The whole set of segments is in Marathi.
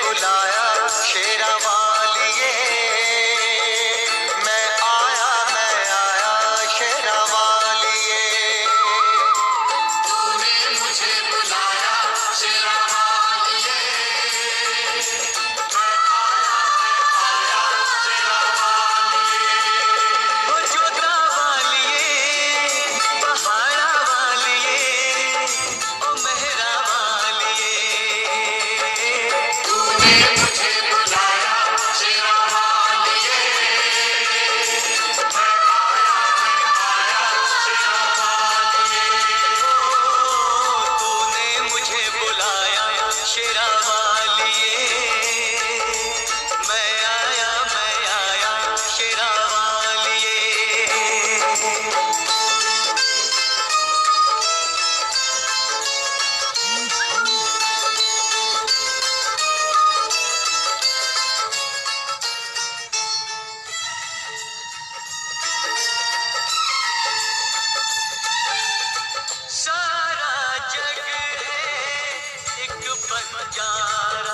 बुलाया शेरा वालिए, मैं आया शेरा वालिए। तूने मुझे बुलाया शेरा वालिए, मैं आया शेरा वालिए। ओ जोता वालिए, पहाड़ा वालिए, ओ मेहरा वालिए। तूने मुझे बुलाया शेरा वालिए, मैं आया शेरा वालिए। तूने मुझे बुलाया शेरा वालिए, मैं आया शेरा वालिए। सारा जग है एक बंजारा,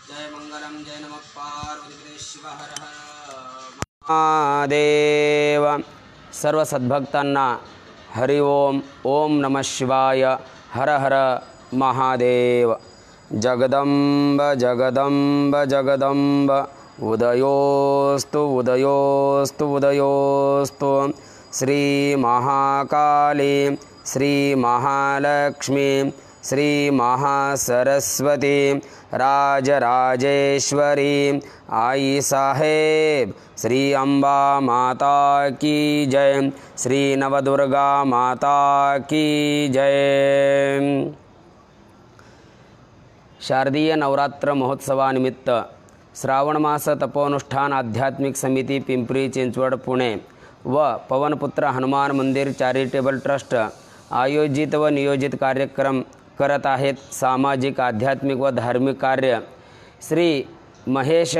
जय मंगलम जय नमः पार्वती शिव हर हर महादेव. सर्व सद्भक्तांना हरि ओम. ओम नमः शिवाय. हर हर महादेव. जगदंब जगदंब जगदंब उदयोस्तु उदयोस्तु उदयोस्तु. श्री महाकाली श्री महालक्ष्मी श्री महासरस्वती राजराजेश्वरी आई साहेब श्री अंबा माता की जय. श्री नवदुर्गा माता की जय. शारदीय नवरात्र महोत्सवानिमित्त श्रावण मास तपोनुष्ठान आध्यात्मिक समिती पिंपरी चिंचवड पुणे व पवनपुत्र हनुमान मंदिर चॅरिटेबल ट्रस्ट आयोजित व नियोजित कार्यक्रम करत आहेत. सामाजिक आध्यात्मिक व धार्मिक कार्य श्री महेश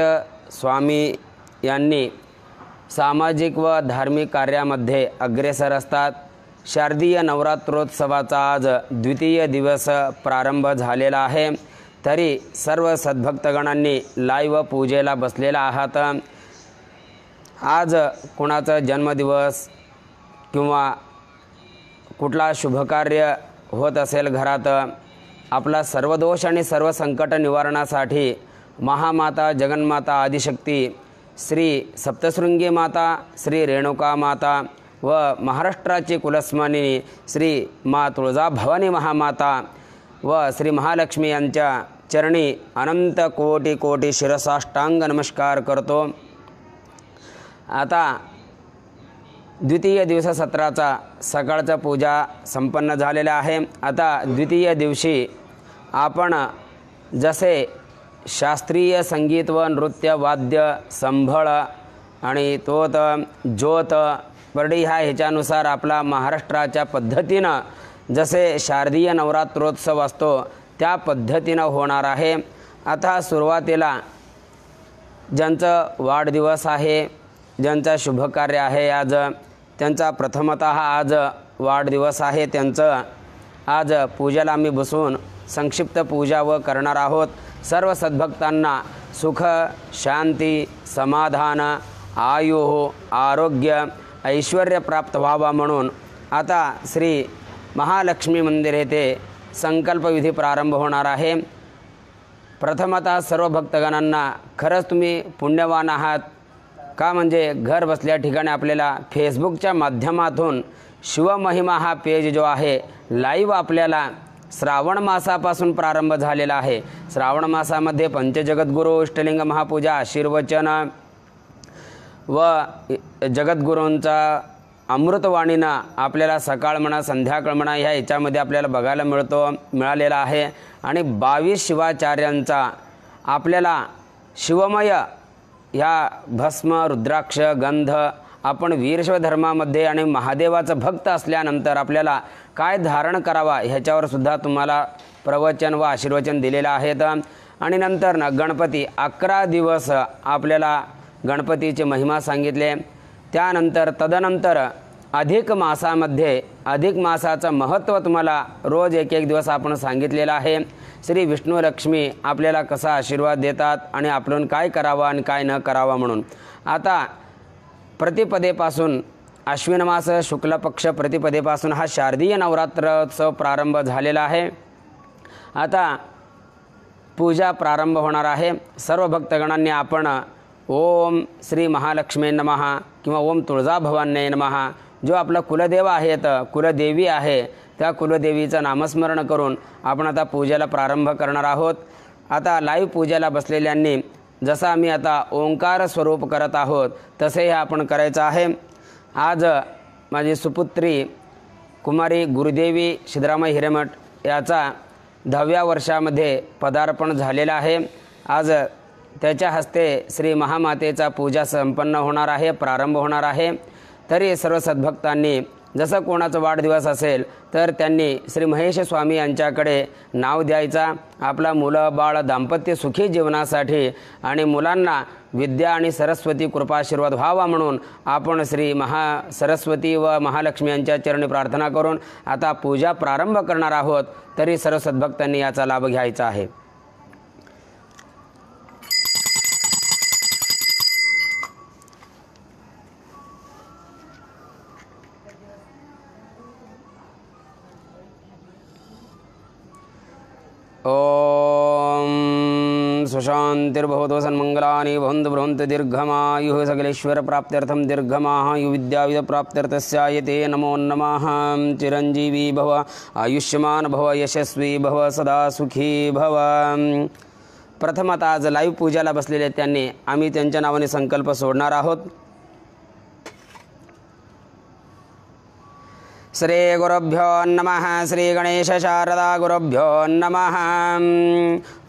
स्वामी यांनी सामाजिक व धार्मिक कार्यामध्ये अग्रेसर असतात. शारदीय नवरात्रोत्सवाचा आज द्वितीय दिवस प्रारंभ झालेला आहे. तरी सर्व सद्भक्तगणांनी लाईव्ह पूजेला बसलेला आहात. आज कुणाचा जन्मदिवस किंवा कुठला शुभकार्य होत असेल घरात, आपला सर्व दोष आणि सर्व संकट निवारणासाठी महामाता जगन्माता आदिशक्ती श्री सप्तशृंगी माता श्री रेणुका माता व महाराष्ट्राची कुलस्वामिनी श्री मा तुळजाभवानी महामाता व श्री महालक्ष्मी यांच्या चरणी अनंत कोटी कोटी शिरसाष्टांग नमस्कार करतो. आता द्वितीय दिवस सत्राचा सकाळचा पूजा संपन्न झालेला आहे. आता द्वितीय दिवशी आपण जसे शास्त्रीय संगीत व नृत्य वाद्य संभळ आणि तोत ज्योत परडी ह्याच्यानुसार आपला महाराष्ट्राच्या पद्धतीनं जसे शारदीय नवरात्रोत्सव असतो त्या पद्धतीनं होणार आहे. आता सुरुवातीला ज्यांचं वाढदिवस आहे, ज्यांचा शुभकार्य आहे आज, त्यांचा प्रथमतः आज वाढदिवस आहे, त्यांचं आज पूजेला आम्ही बसून संक्षिप्त पूजा व करणार आहोत. सर्व सद्भक्तांना सुख शांती समाधान आयु आरोग्य ऐश्वर्य प्राप्त व्हावा म्हणून आता श्री महालक्ष्मी मंदिर येथे संकल्पविधी प्रारंभ होणार आहे. प्रथमतः सर्व भक्तगणांना खरंच तुम्ही पुण्यवान आहात का, म्हणजे घर बसल्या ठिकाणी आपल्याला फेसबुकच्या माध्यमातून शिवमहिमा हा पेज जो आहे लाईव्ह आपल्याला श्रावण मासापासून प्रारंभ झालेला आहे. श्रावण मासामध्ये पंचजगद्गुरू इष्टलिंग महापूजा आशीर्वचन व जगद्गुरूंचा अमृतवाणीनं आपल्याला सकाळ म्हणा संध्याकाळ म्हणा ह्या याच्यामध्ये आपल्याला बघायला मिळालेला आहे. आणि 22 शिवाचार्यांचा आपल्याला शिवमय ह्या भस्म रुद्राक्ष गंध आपण वीरशैव धर्मामध्ये आणि महादेवाचं भक्त असल्यानंतर आपल्याला काय धारण करावा ह्याच्यावर सुद्धा तुम्हाला प्रवचन व आशीर्वचन दिलेलं आहेत. आणि नंतर ना गणपती 11 दिवस आपल्याला गणपतीची महिमा सांगितले. त्यानंतर तदनंतर अधिक मासामध्ये अधिक मासाचं महत्त्व तुम्हाला रोज एक दिवस आपण सांगितलेलं आहे. श्री विष्णू लक्ष्मी आपल्याला कसा आशीर्वाद देतात आणि आपण काय करावं आणि काय न करावं म्हणून. आता प्रतिपदेपासून अश्विन मास शुक्ल पक्ष प्रतिपदेपासून हा शारदीय नवरात्रोत्सव प्रारंभ झालेला आहे. आता पूजा प्रारंभ होणार आहे. सर्व भक्तगणांनी आपण ओम श्री महालक्ष्मी नमः किंवा ओम तुळजाभवान्यै नमः जो आपला कुलदेव आहेत कुलदेवी आहे त्या कुलदेवीचं नामस्मरण करून आपण आता पूजेला प्रारंभ करणार आहोत. आता लाईव्ह पूजेला बसलेल्यांनी जसं आम्ही आता ओंकार स्वरूप करत आहोत तसे हे आपण करायचं आहे. आज माझी सुपुत्री कुमारी गुरुदेवी सिद्धरामय्य हिरेमठ याचा 10व्या वर्षामध्ये पदार्पण झालेला आहे. आज त्याच्या हस्ते श्री महामातेचा पूजा संपन्न होणार आहे, प्रारंभ होणार आहे. तरी सर्व सद्भक्तांनी जसं कोणाचा वाढदिवस असेल तर त्यांनी श्री महेश स्वामी यांच्याकडे नाव द्यायचा. आपला मुलं बाळ दाम्पत्य सुखी जीवनासाठी आणि मुलांना विद्या आणि सरस्वती कृपाशीर्वाद व्हावा म्हणून आपण श्री सरस्वती व महालक्ष्मी यांच्या चरणी प्रार्थना करून आता पूजा प्रारंभ करणार आहोत. तरी सर्व सद्भक्तांनी याचा लाभ घ्यायचा आहे. ओम सुशांतिर्भवतु सन्मंगलानि भवन्तु बृहन्तु दीर्घमायुः सकलेश्वर प्राप्त्यर्थं दीर्घमायु विद्याविद प्राप्त्यर्थस्यायते नमो नमः. चिरंजीवी भव आयुष्यमान भव यशस्वी भव सदा सुखी भव. प्रथमतः आज लाईव्ह पूजाला बसलेले त्यांनी आम्ही त्यांच्या नावाने संकल्प सोडणार आहोत. श्री गुरुभ्यो नमः. श्री गणेश शारदा गुरुभ्यो नमः.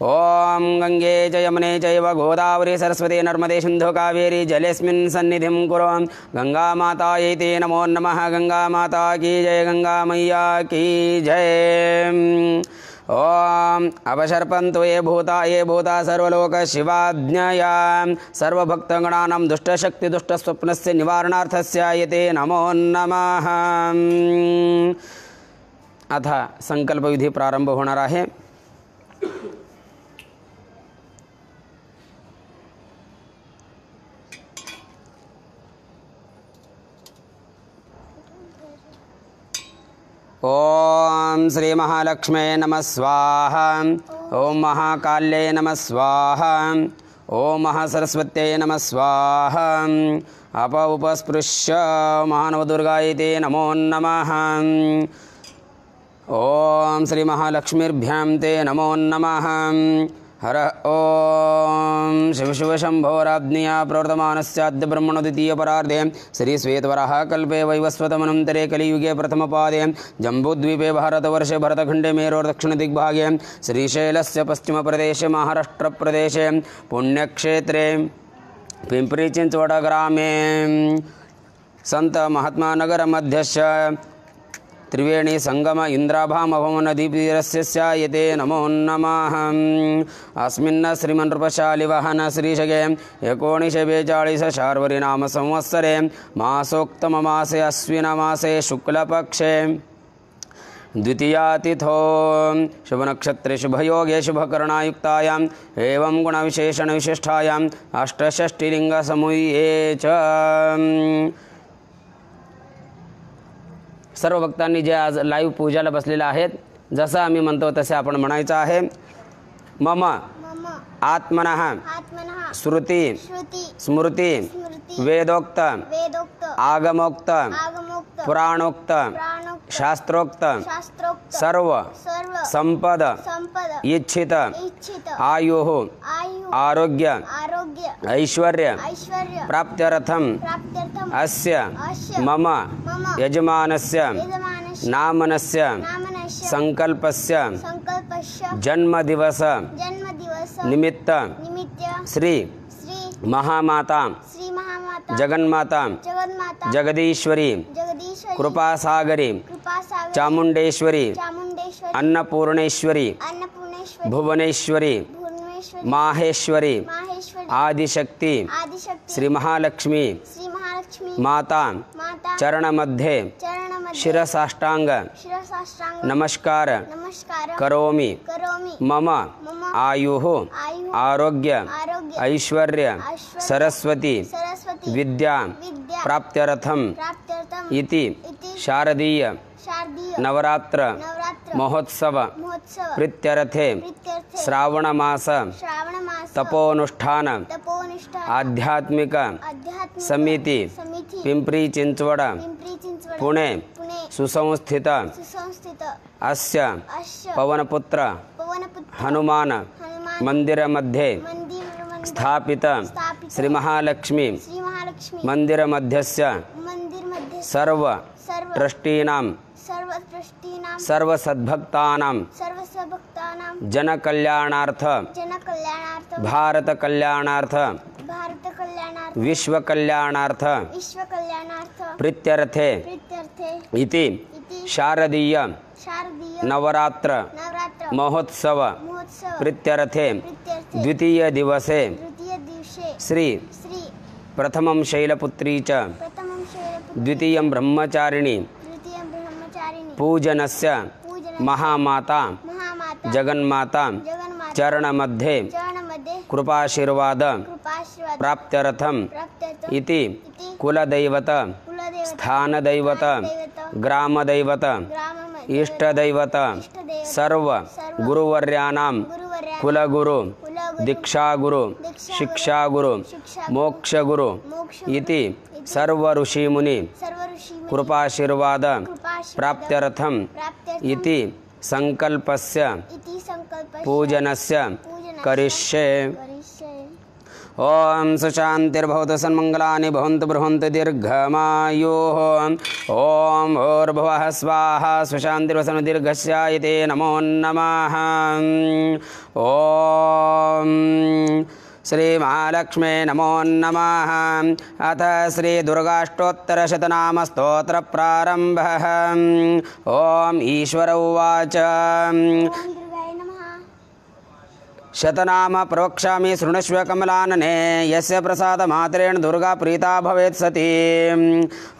ओम गंगे च यमुने चैव गोदावरी सरस्वती नर्मदे सिंधु कावेरी जलेस्मिन् सन्निधिं कुरु. गंगा मातायै ते नमो नमः. गंगा माता की जय, गंगा मैया की जय. ओम अवशर्पन्तु ये भूता सर्वलोक शिवाज्ञया सर्वभक्तगणानां दुष्टशक्ति दुष्टस्वप्नस्य निवारणार्थस्यायते नमो नमः. आता संकल्पविधी प्रारंभ होणार आहे. ओम श्री महालक्ष्मे नमः स्वाहा. ओम महाकाल्ये नमः स्वाहा. ओम महासरस्वत्यै नमः स्वाहा. अप उपस्पृश्य महानवदुर्गायै ते नमो नमः. ओम श्री महालक्ष्मीर्भ्यां ते नमो नमः. हर ओम शिव शिव शंभोराज्ञया प्रवर्तमानस्याद्य ब्रह्मणो द्वितीयपरार्धे श्रीश्वेतवराह कल्पे वैवस्वतमनन्तरे कलियुगे प्रथमपादे जम्बूद्वीपे भारतवर्षे भरतखण्डे मेरोर्दक्षिणदिग्भागे श्रीशैलस्य पश्चिमप्रदेशे महाराष्ट्रप्रदेशे पुण्यक्षेत्रे पिंपरीचिंचवडग्रामे संत महात्मानगरमध्यस्य त्रिवेणी संगम इंद्राभामभवनदीपीरस्य यते नमो नमः। अस्मिन् श्रीमन्नृपशालिवाहन श्रीशके 1942 शार्वरी नाम संवत्सरे मासोक्तममासे अश्विनमासे शुक्लपक्षे द्वितीयातिथो शुभनक्षत्रे शुभयोगे शुभकर्णायुक्तायाम् एवं गुणविशेषणविशिष्टायाम् अष्टषष्टिलिंगसमूहे च सर्व भक्तांनी जे आज लाईव्ह पूजाला बसलेले आहेत जसं आम्ही म्हणतो तसे आपण म्हणायचं आहे। मम आत्मनः श्रुती स्मृती वेदोक्त आगमोक्त पुराणोक्त शास्त्रोक्त सर्व संपद इच्छित आयुः आरोग्य ऐश्वर्य प्राप्त्यर्थम अस्य मम यजमानस्य नामनस्य संकल्पस्य जन्मदिवस निमित्त श्री महामाता जगन्माता जगदीश्वरी कृपासागरी चामुंडेश्वरी अन्नपूर्णेश्वरी भुवनेश्वरी माहेश्वरी आदिशक्ति श्री महालक्ष्मी माता चरणमध्ये शिरसाष्टांग नमस्कार करोमि मम आयुः आरोग्य ऐश्वर्य सरस्वती विद्या प्राप्त्यर्थम इति शारदीय नवरात्र महोत्सव प्रीत्यर्थे श्रावण मास तपोनुष्ठान आध्यात्मिक समिति पिंपरी चिंचवड पुणे सुसंस्थित अस्य पवनपुत्र हनुमान मंदिर मध्ये स्थापित श्री महालक्ष्मी मंदिर मध्यस्य सर्व ट्रस्टीनां सर्व सद्भक्तानां जनकल्याणार्थ भारत कल्याणार्थ विश्व कल्याणार्थ प्रीत्यर्थे इति शारदीय नवरात्र महोत्सव प्रीत्यर्थे द्वितीय दिवसे श्री प्रथमं शैलपुत्री च द्वितीयं ब्रह्मचारिणी पूजनस्य महामाता जगन्माता चरणमध्ये कृपाशीर्वाद प्राप्त्यर्थम इति कुलदैवत स्थानदैवत ग्रामदैवत इष्टदैवत सर्व गुरुवर्यानां कुलगुरु दीक्षागुरु शिक्षागुरु मोक्षगुरु इति सर्व ऋषिमुनि कृपाशीर्वाद प्राप्त्यर्थम इति संकल्पस्य पूजनस्य करिष्ये। ओम सुशांतिर्भवतु सन्मंगलानि भवन्तु बृहन्तु दीर्घमायुः। ओम भूर्भुवः स्वाहा सुशांतिर्वसनु दीर्घस्यायते नमो नमः। ओम श्री महालक्ष्मे नमो नमः। अथ श्री दुर्गाष्टोत्तरशतनाम स्तोत्र प्रारंभः। ओम ईश्वर उवाच शतनाम प्रवक्ष्यामि शृणुष्व कमलानने यस्य प्रसादमात्रेण दुर्गा प्रीता भवेत् सती।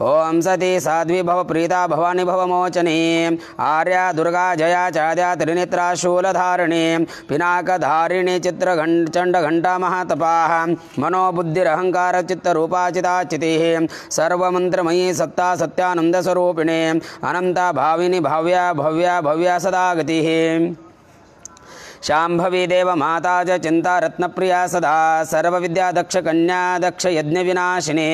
ओम सती साध्वी भव प्रीता भवानी भव मोचनी आर्या दुर्गा जया चाद्या त्रिनेत्रा शूलधारिणी पिनाकधारिणी चित्रचण्डघण्टा महातपाः मनोबुद्धिरहंकार चित्तरूपा चिताचितिः सर्वमन्त्रमयी सत्ता सत्यानन्दस्वरूपिणी अनन्ता भाविनी भाव्या भव्या भव्या सदा गतिः। शाम्भवी देवमाता च चिन्तारत्नप्रिया सदा सर्वविद्यादक्षकन्या दक्षयज्ञविनाशिनी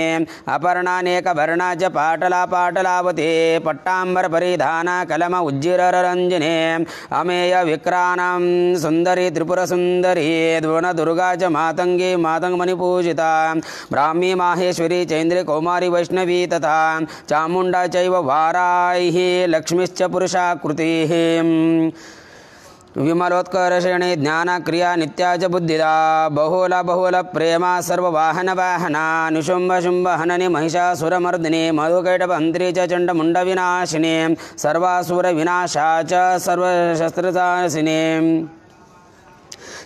अपर्णानेकवर्णा च पाटला पाटलावती पट्टाम्बरपरिधाना कलम उज्जिररञ्जनी अमेय विक्रानं सुन्दरी त्रिपुरसुन्दरी द्रोणदुर्गा च मातङ्गी मातङ्गमणिपूजिता ब्राह्मी माहेश्वरी चैन्द्री कौमारी वैष्णवी तथा चामुण्डा चैव वाराही लक्ष्मीश्च पुरुषाकृतिः विमलोत्कर्षणे ज्ञानक्रिया नित्या च बुद्धिदा बहुल प्रेमा सर्ववाहनवाहना निशुम्भ शुम्भ हननि महिषासुरमर्दिनी मधुकैटभन्त्री च चण्डमुण्डविनाशिनी सर्वासुरविनाशा च सर्वशस्त्रनाशिनी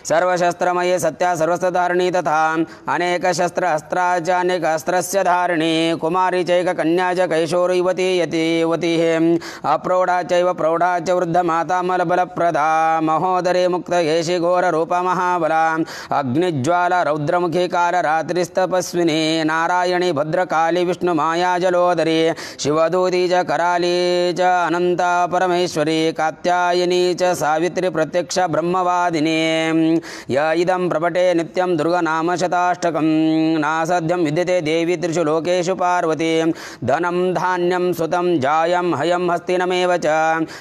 सर्वशस्त्रमये सत्या सर्वस्त्रधारिणी तथा अनेकशस्त्रहस्त्रा च अनेकास्त्रस्य धारिणी कुमारी चैककन्या च कैशोरयुवती यतिवतीः अप्रौढा चैव प्रौढा च वृद्धमाता मलबलप्रदा महोदरे मुक्तयेषि घोररूपा महाबला अग्निज्वाला रौद्रमुखी कालरात्रिस्तपस्विनी नारायणी भद्रकाली विष्णुमाया जलोदरी शिवदूती च कराली च अनन्ता परमेश्वरी कात्यायनी च सावित्री प्रत्यक्ष ब्रह्मवादिनी य इदं प्रपटे नित्यं दुर्गनामशताष्टकं नासाध्यं विद्यते देवी त्रिषु लोकेषु पार्वती धनं धान्यं सुतं जायं हयं हस्तिनमेव च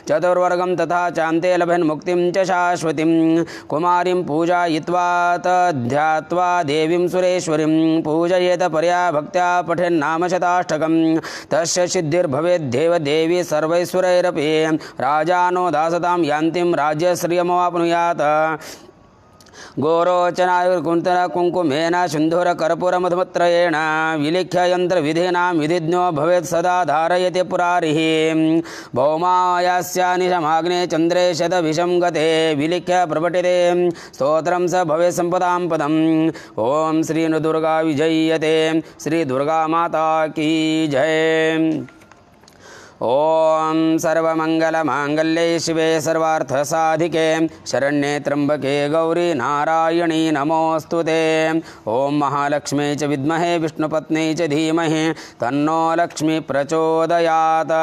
चतुर्वर्गं तथा चान्ते लभन् मुक्तिं च शाश्वतीं कुमारीं पूजयित्वा तद्ध्यात्वा देवीं सुरेश्वरीं पूजयेत परया भक्त्या पठेन्नामशताष्टकं तस्य सिद्धिर्भवेद्देव देवी सर्वैश्वरैरपि राजानो दासतां यान्तिं राज्यश्रियमवाप्नुयात् गोरोचनायुर्कुन्तन कुङ्कुमेन सिन्धूरकर्पूरमधुमत्रयेण विलिख्य यन्त्रविधीनां विधिज्ञो भवेत् सदा धारयति पुरारिः भौमायास्यानिशमाग्ने चन्द्रे शतविषं गते विलिख्य प्रपठिते स्तोत्रं स भवेत् सम्पदां पदम् ॐ श्रीदुर्गा विजयते श्रीदुर्गामाता की जय। ओम सर्वमंगलमांगल्ये शिवे सर्वार्थसाधिके शरण्ये त्र्यंबके गौरी नारायणी नमोस्तुते। ओम महालक्ष्मी च विद्महे विष्णुपत्नी च धीमहि तन्नो लक्ष्मी प्रचोदयात्।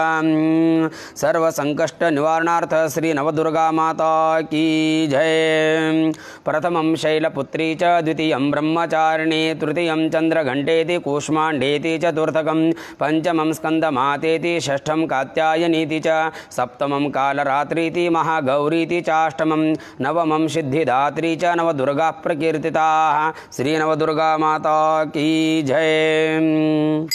सर्वसंकष्टनिवारणार्थ श्री नवदुर्गा माता की जय। प्रथमं शैलपुत्री च द्वितीयं ब्रह्मचारिणी तृतीयं चंद्रघंटेति कूष्माण्डेति चतुर्थकं पंचमं स्कंदमातेति षष्ठं कात्यायनीति च सप्तमं कालरात्रीति महागौरीति चाष्टमं नवमं सिद्धिदात्री च नवदुर्गा प्रकीर्तिताः। श्री नवदुर्गा माता की जय।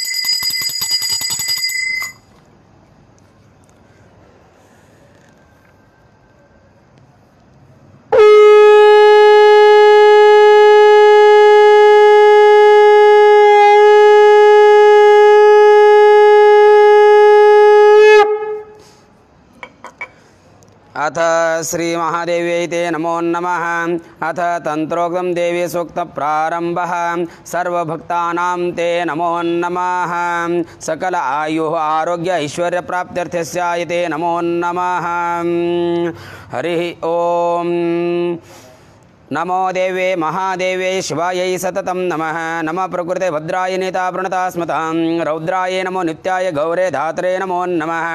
अथ श्री महादेव्यै ते नमो नमः। अथ तंत्रोक्तं देवी सूक्त प्रारंभः। सर्वभक्तानां ते नमो नमः। सकल आयुः आरोग्य ऐश्वर्य प्राप्त्यर्थस्याय ते नमो नमः। हरि ओम। नमो देवे महादेवे शिवायै सततं नमः। नमः प्रकृते भद्राय नेता प्रणतास्मतां रौद्राय नमो नित्याय गौरे धात्रे नमो नमः।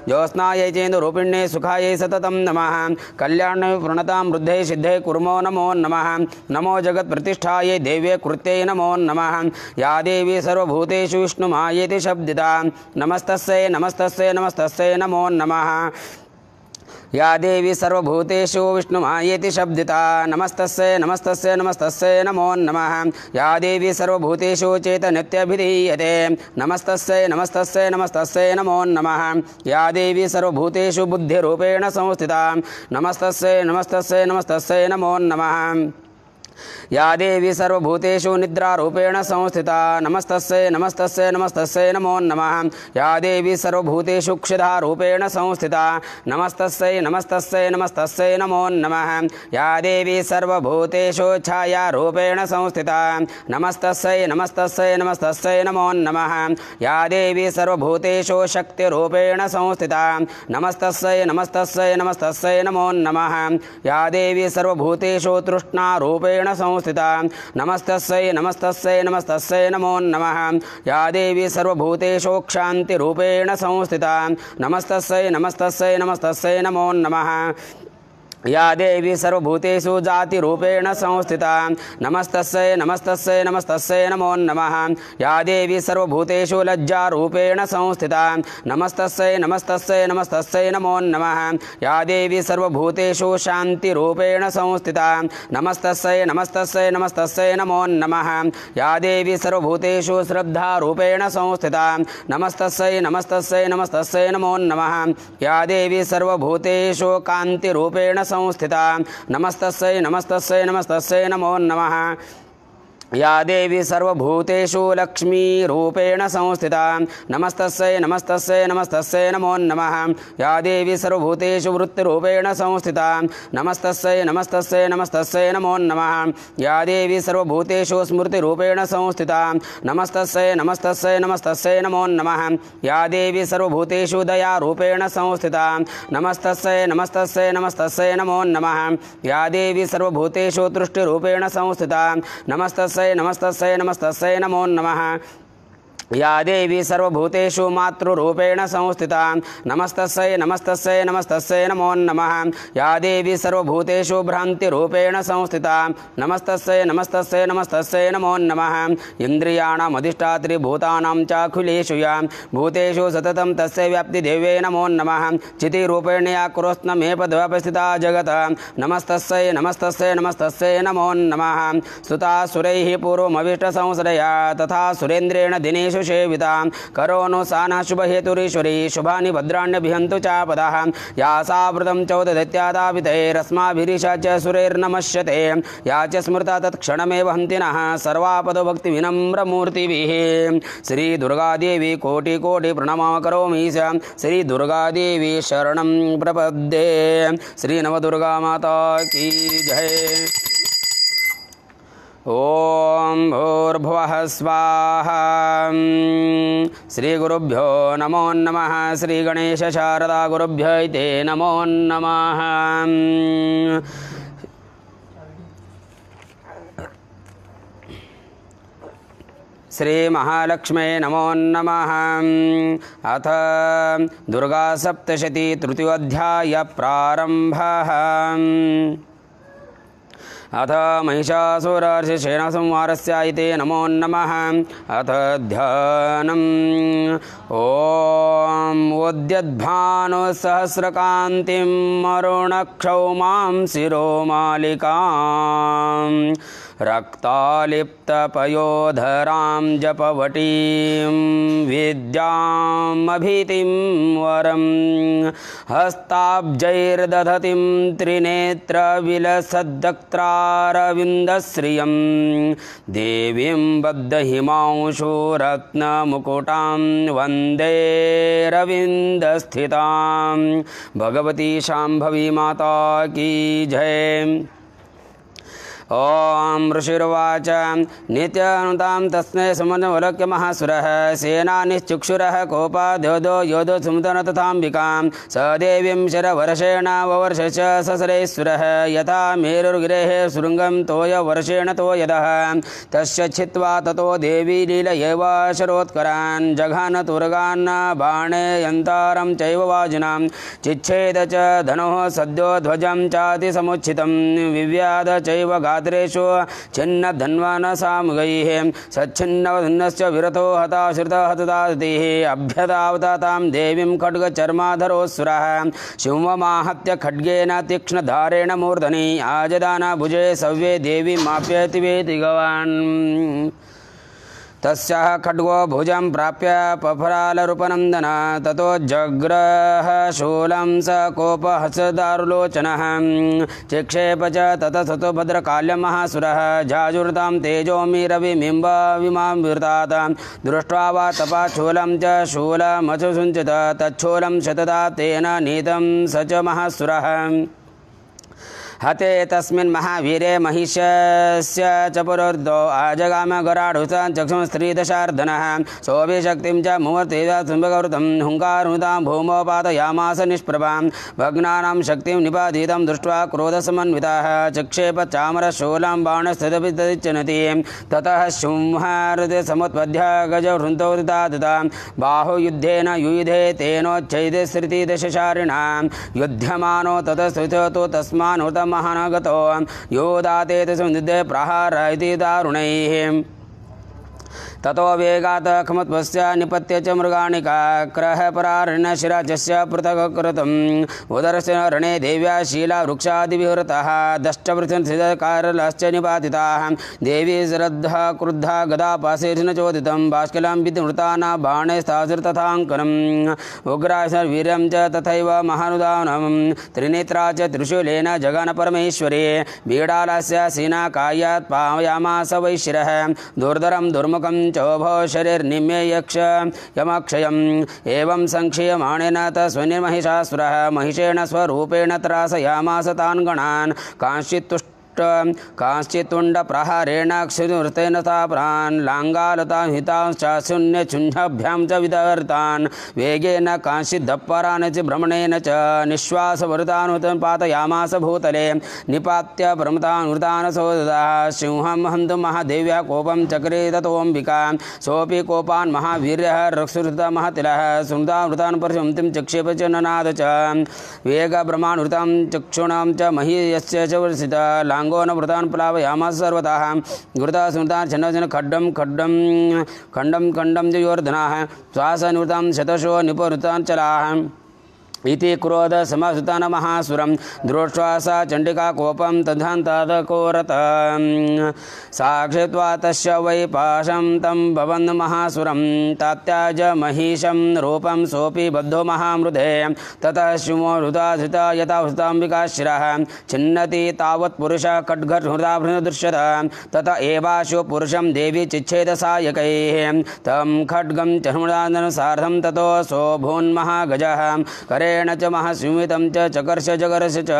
ज्योत्स्नायै चेन्दुरूपिण्ये सुखायै सततं नमः। कल्याणे प्रणतां वृद्धे सिद्धे कुर्मो नमो नमः। नमो जगत्प्रतिष्ठायै देव्ये कृत्यै नमो नमः। या देवी सर्वभूतेषु विष्णुमायेति शब्दिता नमस्तस्यै नमस्तस्यै नमस्तस्यै नमो नमः। या देवी सर्वभूतेषु विष्णुमायेति शब्दिता नमस्तस्यै नमस्तस्यै नमस्तस्यै नमो नमः। या देवी सर्वभूतेषु चैतन्यत्यभिधीयते नमस्तस्यै नमस्तस्यै नमस्तस्यै नमो नमः। या देवी सर्वभूतेषु बुद्धिरूपेण संस्थिता नमस्तस्यै नमस्तस्यै नमस्तस्यै नमो नमः। या देवी सर्वभूतेषु निद्रारूपेण संस्थिता नमस्तस्यै नमस्तस्यै नमस्तस्यै नमो नमः। या देवी सर्वभूतेषु क्षुधारूपेण संस्थिता नमस्तस्यै नमस्तस्यै नमस्तस्यै नमो नमः। या देवी सर्वभूतेषु छायारूपेण संस्थिता नमस्तस्यै नमस्तस्यै नमस्तस्यै नमो नमः। या देवी सर्वभूतेषु शक्तिरूपेण संस्थिता नमस्तस्यै नमस्तस्यै नमस्तस्यै नमो नमः। या देवी सर्वभूतेषु तृष्णारूपेण संस्थिता नमस्तस्यै नमस्तस्यै नमस्तस्यै नमो नमः। या देवी सर्वभूतेषु क्षान्तिरूपेण संस्थिता नमस्तस्यै नमस्तस्यै नमस्तस्यै नमो नमः। या देवी सर्वभूतेषु जातिरूपेण संस्थिता नमस्तस्यै नमस्तस्यै नमस्तस्यै नमो नमः या देवी सर्वभूतेषु लज्जारूपेण संस्थिता नमस्तस्यै नमस्तस्यै नमस्तस्यै नमो नमः या देवी सर्वभूतेषु शान्तिरूपेण संस्थिता नमस्तस्यै नमस्तस्यै नमस्तस्यै नमो नमः या देवी सर्वभूतेषु श्रद्धारूपेण संस्थिता नमस्तस्यै नमस्तस्यै नमस्तस्यै नमो नमः या देवी सर्वभूतेषु कान्तिरूपेण संस्थिता नमस्तस्यै नमस्तस्यै नमस्तस्यै नमो नमः या देवी सर्वभूतेषु लक्ष्मीरूपेण संस्थिता नमस्तस्यै नमस्तस्यै नमस्तस्यै नमो नमः या देवी सर्वभूतेषु वृत्तिरूपेण संस्थिता नमस्तस्यै नमस्तस्यै नमस्तस्यै नमो नमः या देवी सर्वभूतेषु स्मृतिरूपेण संस्थिता नमस्तस्यै नमस्तस्यै नमस्तस्यै नमो नमः या देवी सर्वभूतेषु दयारूपेण संस्थिता नमस्तस्यै नमस्तस्यै नमस्तस्यै नमो नमः या देवी सर्वभूतेषु तुष्टिरूपेण संस्थिता नमस्तस्यै नमस्तस्यै नमस्तस्यै नमो नमः या देवी सर्वभूतेषु मातृरूपेण संस्थिता नमस्तस्यै नमस्तस्यै नमस्तस्यै नमो नमः या देवी सर्वभूतेषु भ्रान्तिरूपेण संस्थिता नमस्तस्यै नमस्तस्यै नमस्तस्यै नमो नमः इन्द्रियाणाम् अधिष्ठात्री भूतानां चाखिलेषु या भूतेषु सततं तस्य व्याप्तिदेव्यै नमो नमः चितिरूपेण या कुरोस्नमेपद्व्यवस्थिता जगत् नमस्तस्यै नमस्तस्यै नमस्तस्यै नमो नमः स्तुता सुरैः पूर्वमविष्टसंश्रया तथा सुरेन्द्रेण दिनेषु सेविता करोनु साना शुभहेतुरीश्वरी शुभानि भद्राण्यभिहन्तु चापदः या सावृतं चौददैत्यादापितैरस्माभिरीशा च सुरैर्नमस्यते या च स्मृता तत्क्षणमेव हन्ति नः सर्वापदो भक्तिविनम्रमूर्तिभिः श्रीदुर्गादेवी कोटिकोटिप्रणमामि करोमि श्रीदुर्गादेवी शरणं प्रपद्ये श्रीनवदुर्गामाता की जय। ओम भूर्भुवः स्वाहा श्रीगुरुभ्यो नमो नमः श्रीगणेश शारदा गुरुभ्यो ते नमो नमः। श्री महालक्ष्मे नमो नमः। अथ दुर्गा सप्तशती तृतीयोऽध्याय प्रारम्भः। अथ महिषासुरर्षिषेण संहारस्य इति नमो नमः। अथ ध्यानम् ॐ उद्यद्भानुसहस्रकान्तिं अरुणक्षौमां शिरोमालिकां रक्तालिप्तपयोधरां जपवटीं विद्यामभितिं वरं हस्ताब्जैर्दधतीं त्रिनेत्रविलसद्दक्त्रारविन्दश्रियं देवीं बद्धहिमांशुरत्नमुकुटां वन्दे रविन्दस्थितां भगवती शाम्भवी माता की जय। ओम ऋषिर्वाच नित्यानुतां तस्मै समनवलोक्य महासुरः सेनानिश्चुक्षुरः कोपाद्योदो योधो सुमुदन तथाम्बिकां स देवीं शरवर्षेण ववर्ष च ससरेश्वरः यथा मेरुर्गिरेः सुरङ्गं तोयवर्षेण तोयदः तस्य छित्त्वा ततो देवी लीलयैव शरोत्करान् जघान तुर्गान् बाणे यन्तारं चैव वाजिनां चिच्छेद च धनुः सद्यो ध्वजं चातिसमुच्छितं विव्याध चैव गात्रेषु छिन्नधन्वान् सामुगैः सच्छिन्नवधन्नश्च विरतो हताश्रितः हतदातिः अभ्यदावता तां देवीं खड्गचर्माधरोऽसुरः शिवमाहत्य खड्गेन तीक्ष्णधारेण मूर्धनि आजदान भुजे सव्ये देवी माप्यति वेति गवान् तस्याः खड्गो भुजं प्राप्य पफरालरूपनन्दन ततो जग्रह शूलं स कोपहसदारुलोचनः चिक्षेप च ततः सतो भद्रकाल्यं महासुरः जाजुर्तां तेजोमिरविमिम्बविमां विवृतात् दृष्ट्वा वा तपाच्छूलं च शूलमसुसुञ्चित तच्छूलं शतदा तेन नीतं स च महासुरः हते तस्मिन् महावीरे महिषस्य च पुरोर्धो आजगाम गराढुतां चक्षुं स्त्रीदशार्दनः सोऽभिशक्तिं च मुमूर्तिदाम्बगवृतं हुङ्कारनुतां भूमौ पातयामास निष्प्रभां भग्नानां शक्तिं निपातितं दृष्ट्वा क्रोधसमन्वितः चक्षेप चामरशूलां बाणस्थितपि तदिच्छनति ततः सिंहारते समुत्पद्य गजवृन्तोदितादतां बाहुयुद्धेन युयुधे तेनोच्चैते श्रुतिदशशारिणां युध्यमानो ततस्तुतो तस्मान्नूतमहानगतो योदाते तस्मिन् प्रहार इति दारुणैः ततो वेगात् खमुत्पस्य निपत्य च मृगाणिकाक्रः परारण्यशिराजस्य पृथक् कृतम् उदरस्य रणे देव्या शीला वृक्षादिविहृतः दष्टपृथ्वीकारलश्च निपातिताः देवी श्रद्धा क्रुद्धा गदापाशेन चोदितं बाष्कलं विधिमृताना बाणैस्तासुरतथाङ्कनम् उग्रासवीर्यं च तथैव महानुदानं त्रिनेत्रा च त्रिशूलेन जगान परमेश्वरी बीडालस्य सीनाकायात् पावयामास वैशिरः दुर्धरं दुर्मुखं चोभो शरीर्निम्ये यक्ष यमक्षयम् एवं संक्षीयमाणेन तस्मिन्महिषासुरः महिषेण स्वरूपेण त्रासयामास तान् गणान् कांश्चित्तुण्डप्रहारेण क्षुनृतेन ताप्रान् लाङ्गालतां हितांश्चाशून्यचुञ्जभ्यां च विदर्तान् वेगेन कांश्चिद्धप्परान् च भ्रमणेन च निःश्वासवृतान् पातयामास भूतले निपात्य प्रमतान् सोदः सिंहं हन्तुं महादेव्या कोपं चक्रे ततोऽम्बिका सोऽपि कोपान् महावीर्यः रक्षुहृतः महतिलः सुमृतान् परशुमतिं चक्षेप च ननाद च वेगब्रह्मानृतां चक्षुणां च महीयस्य च वर्षितः लाङ्गोन वृतान् प्लावयामास सर्वतः घृता स्मृतान् छन्नजन खण्डं च योर्धनाः श्वासनिवृतां शतशो निपहृतान् चलाः इति क्रोध समासुतान महासुरं दृष्ट्वा सा चण्डिका कोपं तद्धान्तदकोरत साक्षित्वा तस्य वै पाशं तं भवन् महासुरं तात्याज महिषं रूपं सोऽपि बद्धो महामृधे ततः शिवोहृता धृता यथा हृताम्बिकाशिरः छिन्नति तावत् पुरुषः खड्गहृता दृश्यत तत एवाशु पुरुषं देवी चिच्छेद सायकैः तं खड्गं चर्मदानसार्धं ततो सोऽभून्महागजः करे च महासिंहितं च चकर्ष जगर्ष च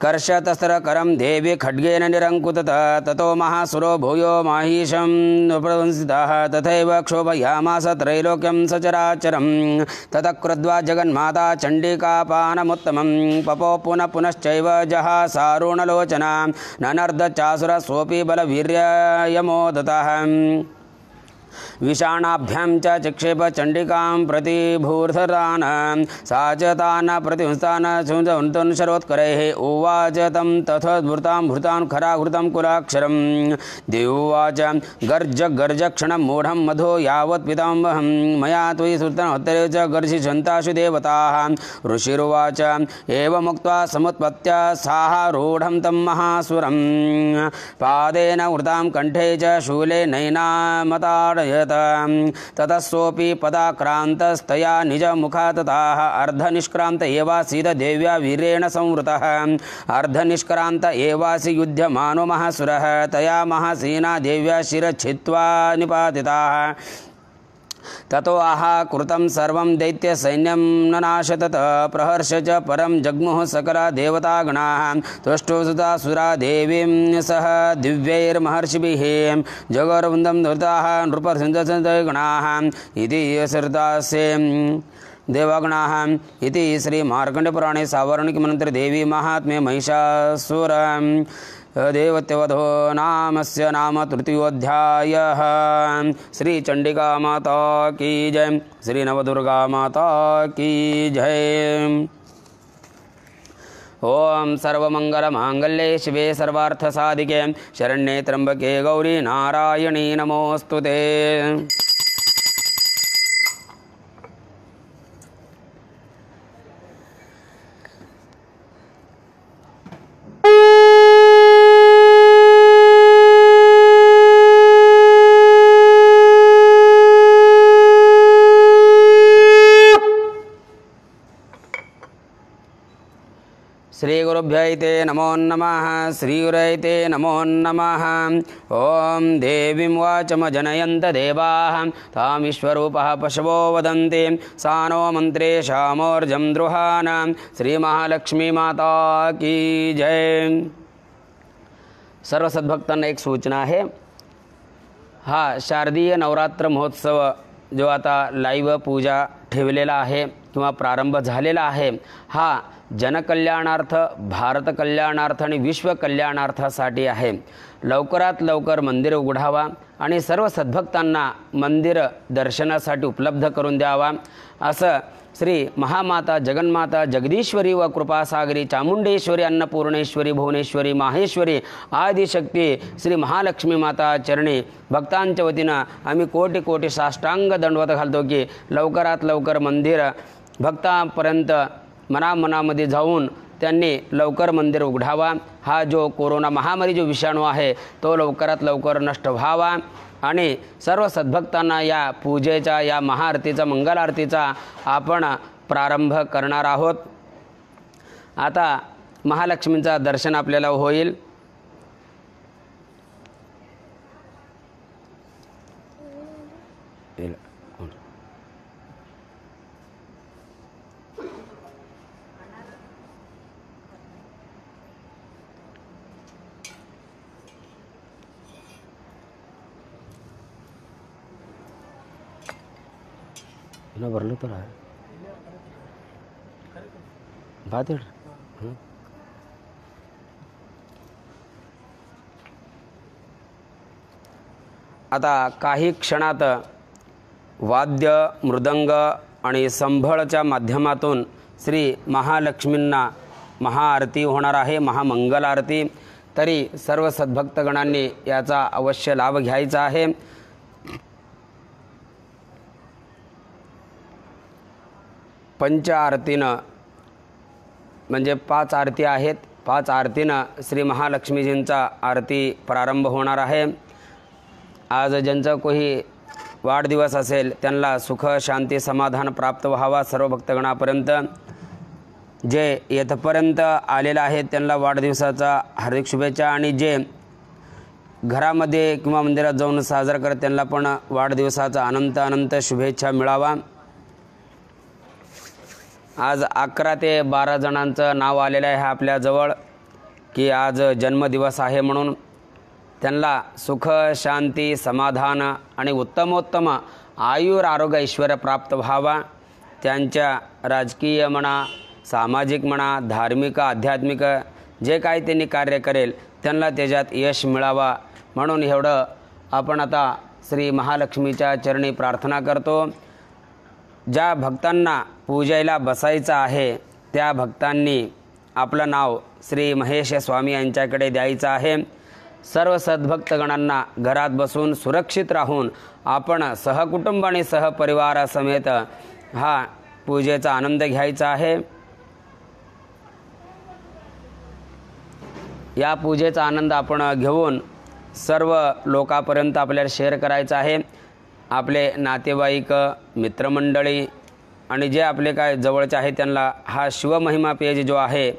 कर्षतस्त्रकरं देवी खड्गेन निरङ्कुतत ततो महासुरो भूयो माहिषं प्रवंसितः तथैव क्षोभयामास त्रैलोक्यं सचराचरं ततः कृत्वा जगन्माता चण्डिकापानमुत्तमं पपो पुनश्चैव जहासारुणलोचना ननर्दचासुरः सोऽपि बलवीर्ययमोदतः विषाणाभ्यां च चिक्षेप चण्डिकां प्रति भूर्धरान् सा च तान् प्रतिहंस्तान् शरोत्करैः उवाच तं तथोद्भृतां खराघृतं कुलाक्षरं देवोवाच गर्ज क्षणं मूढं मधो यावत् पितामहं मया त्वयि सुतनोत्तरे च गर्जिषन्ताशु देवताः ऋषिरुवाच एवमुक्त्वा समुत्पत्य सारूढं तं महासुरं पादेन वृतां कण्ठे च शूलेनैनामताडयत् ततः सोऽपि पदाक्रान्तस्तया निजमुखा तताः अर्धनिष्क्रान्त एवासीद देव्या वीरेण संवृतः अर्धनिष्क्रान्त एवासि युध्यमानो महासुरः तया महासेना देव्या शिरच्छित्वा निपातिताः ततो कृतं सर्वं दैत्यसैन्यं ननाशतत प्रहर्ष च परं जग्मुः सकला देवतागणाः तुष्टुसुतासुरा देवीं सह दिव्यैर्महर्षिभिः जगर्वन्दं धृताः नृपसन्दसगणाः इति श्रुतास्ये देवगणाः इति श्रीमार्कण्डेयपुराणे सावर्णिकमन्त्रे देवी महात्म्ये महिषासुर देवत्यवधो नामस्य नाम तृतीयोऽध्यायः। श्री चंडिका माता की जय, श्री नवदुर्गा माता की जय। ओम सर्वमंगलमांगल्ये शिवे सर्वार्थसाधिके शरण्ये त्र्यंबके गौरी नारायणी नमोस्तुते। गुरुभ्यै ते नमो नमः श्रीयुरै ते नमो नमः। ॐ देवीं वाचमजनयन्त देवाः तामीश्वरूपः पशवो वदन्ति सा नो मन्त्रे शामोर्जं द्रुहान। श्रीमहालक्ष्मी माता की जय। सर्व सद्भक्तांना एक सूचना आहे, हा शारदीय नवरात्र महोत्सव जो आता लाईव्ह पूजा ठेवलेला आहे किंवा प्रारंभ झालेला आहे, हा जनकल्याणार्थ, भारत कल्याणार्थ आणि विश्व कल्याणार्थासाठी आहे। लवकरात लवकर मंदिर उघडावा आणि सर्व सद्भक्तांना मंदिर दर्शनासाठी उपलब्ध करून द्यावा, असं श्री महामाता जगन्माता जगदीश्वरी व कृपासागरी चामुंडेश्वरी अन्नपूर्णेश्वरी भुवनेश्वरी माहेश्वरी आदिशक्ती श्री महालक्ष्मी माता चरणी भक्तांच्या वतीनं आम्ही कोटी कोटी साष्टांग दंडवत घालतो की लवकरात लवकर मंदिर भक्तांपर्यंत मनामध्ये जाऊन त्यांनी लवकर मंदिर उघडावा। हा जो कोरोना महामारी जो विषाणू आहे तो लवकरात लवकर नष्ट व्हावा आणि सर्व सद्भक्तांना या पूजेचा, या महाआरतीचा, मंगल आरतीचा आपण प्रारंभ करणार आहोत। आता महालक्ष्मींचा दर्शन आपल्याला होईल। भरलं तर आहे बातेड। आता काही क्षणात वाद्य, मृदंग आणि संभळच्या माध्यमातून श्री महालक्ष्मींना महाआरती होणार आहे, महामंगल आरती। तरी सर्व सद्भक्तगणांनी याचा अवश्य लाभ घ्यायचा आहे। पंच आरतीनं म्हणजे 5 आरती आहेत, 5 आरतीनं श्री महालक्ष्मीजींचा आरती प्रारंभ होणार आहे। आज ज्यांचा कोणी वाढदिवस असेल त्यांना सुख शांती समाधान प्राप्त व्हावा सर्व भक्तगणापर्यंत। जे येथपर्यंत आलेले आहेत त्यांना वाढदिवसाचा हार्दिक शुभेच्छा आणि जे घरामध्ये किंवा मंदिरात जाऊन साजरा करत त्यांना पण वाढदिवसाचा अनंत अनंत शुभेच्छा मिळावा। आज 11 ते 12 जणांचं नाव आलेलं आहे आपल्याजवळ की आज जन्मदिवस आहे म्हणून त्यांना सुख शांती समाधान आणि उत्तमोत्तम आयुर आरोग्य ऐश्वर्य प्राप्त व्हावा। त्यांच्या राजकीय म्हणा, सामाजिक म्हणा, धार्मिक आध्यात्मिक जे काही त्यांनी कार्य करेल त्यांना त्याच्यात यश मिळावा म्हणून एवढं आपण आता श्री महालक्ष्मीच्या चरणी प्रार्थना करतो। ज्या भक्तांना पूजेला बसायचं आहे त्या भक्तांनी आपलं नाव श्री महेश स्वामी यांच्याकडे द्यायचं आहे। सर्व सद्भक्तगणांना घरात बसून सुरक्षित राहून आपण सहकुटुंब आणि सहपरिवारासमेत हा पूजेचा आनंद घ्यायचा आहे। या पूजेचा आनंद आपण घेऊन सर्व लोकांपर्यंत आपल्याला शेअर करायचा आहे। आपले नातेवाईक, मित्रमंडळी आणि जे आपले काय जवळचे आहे त्यांना हा शिवमहिमा पेज जो आहे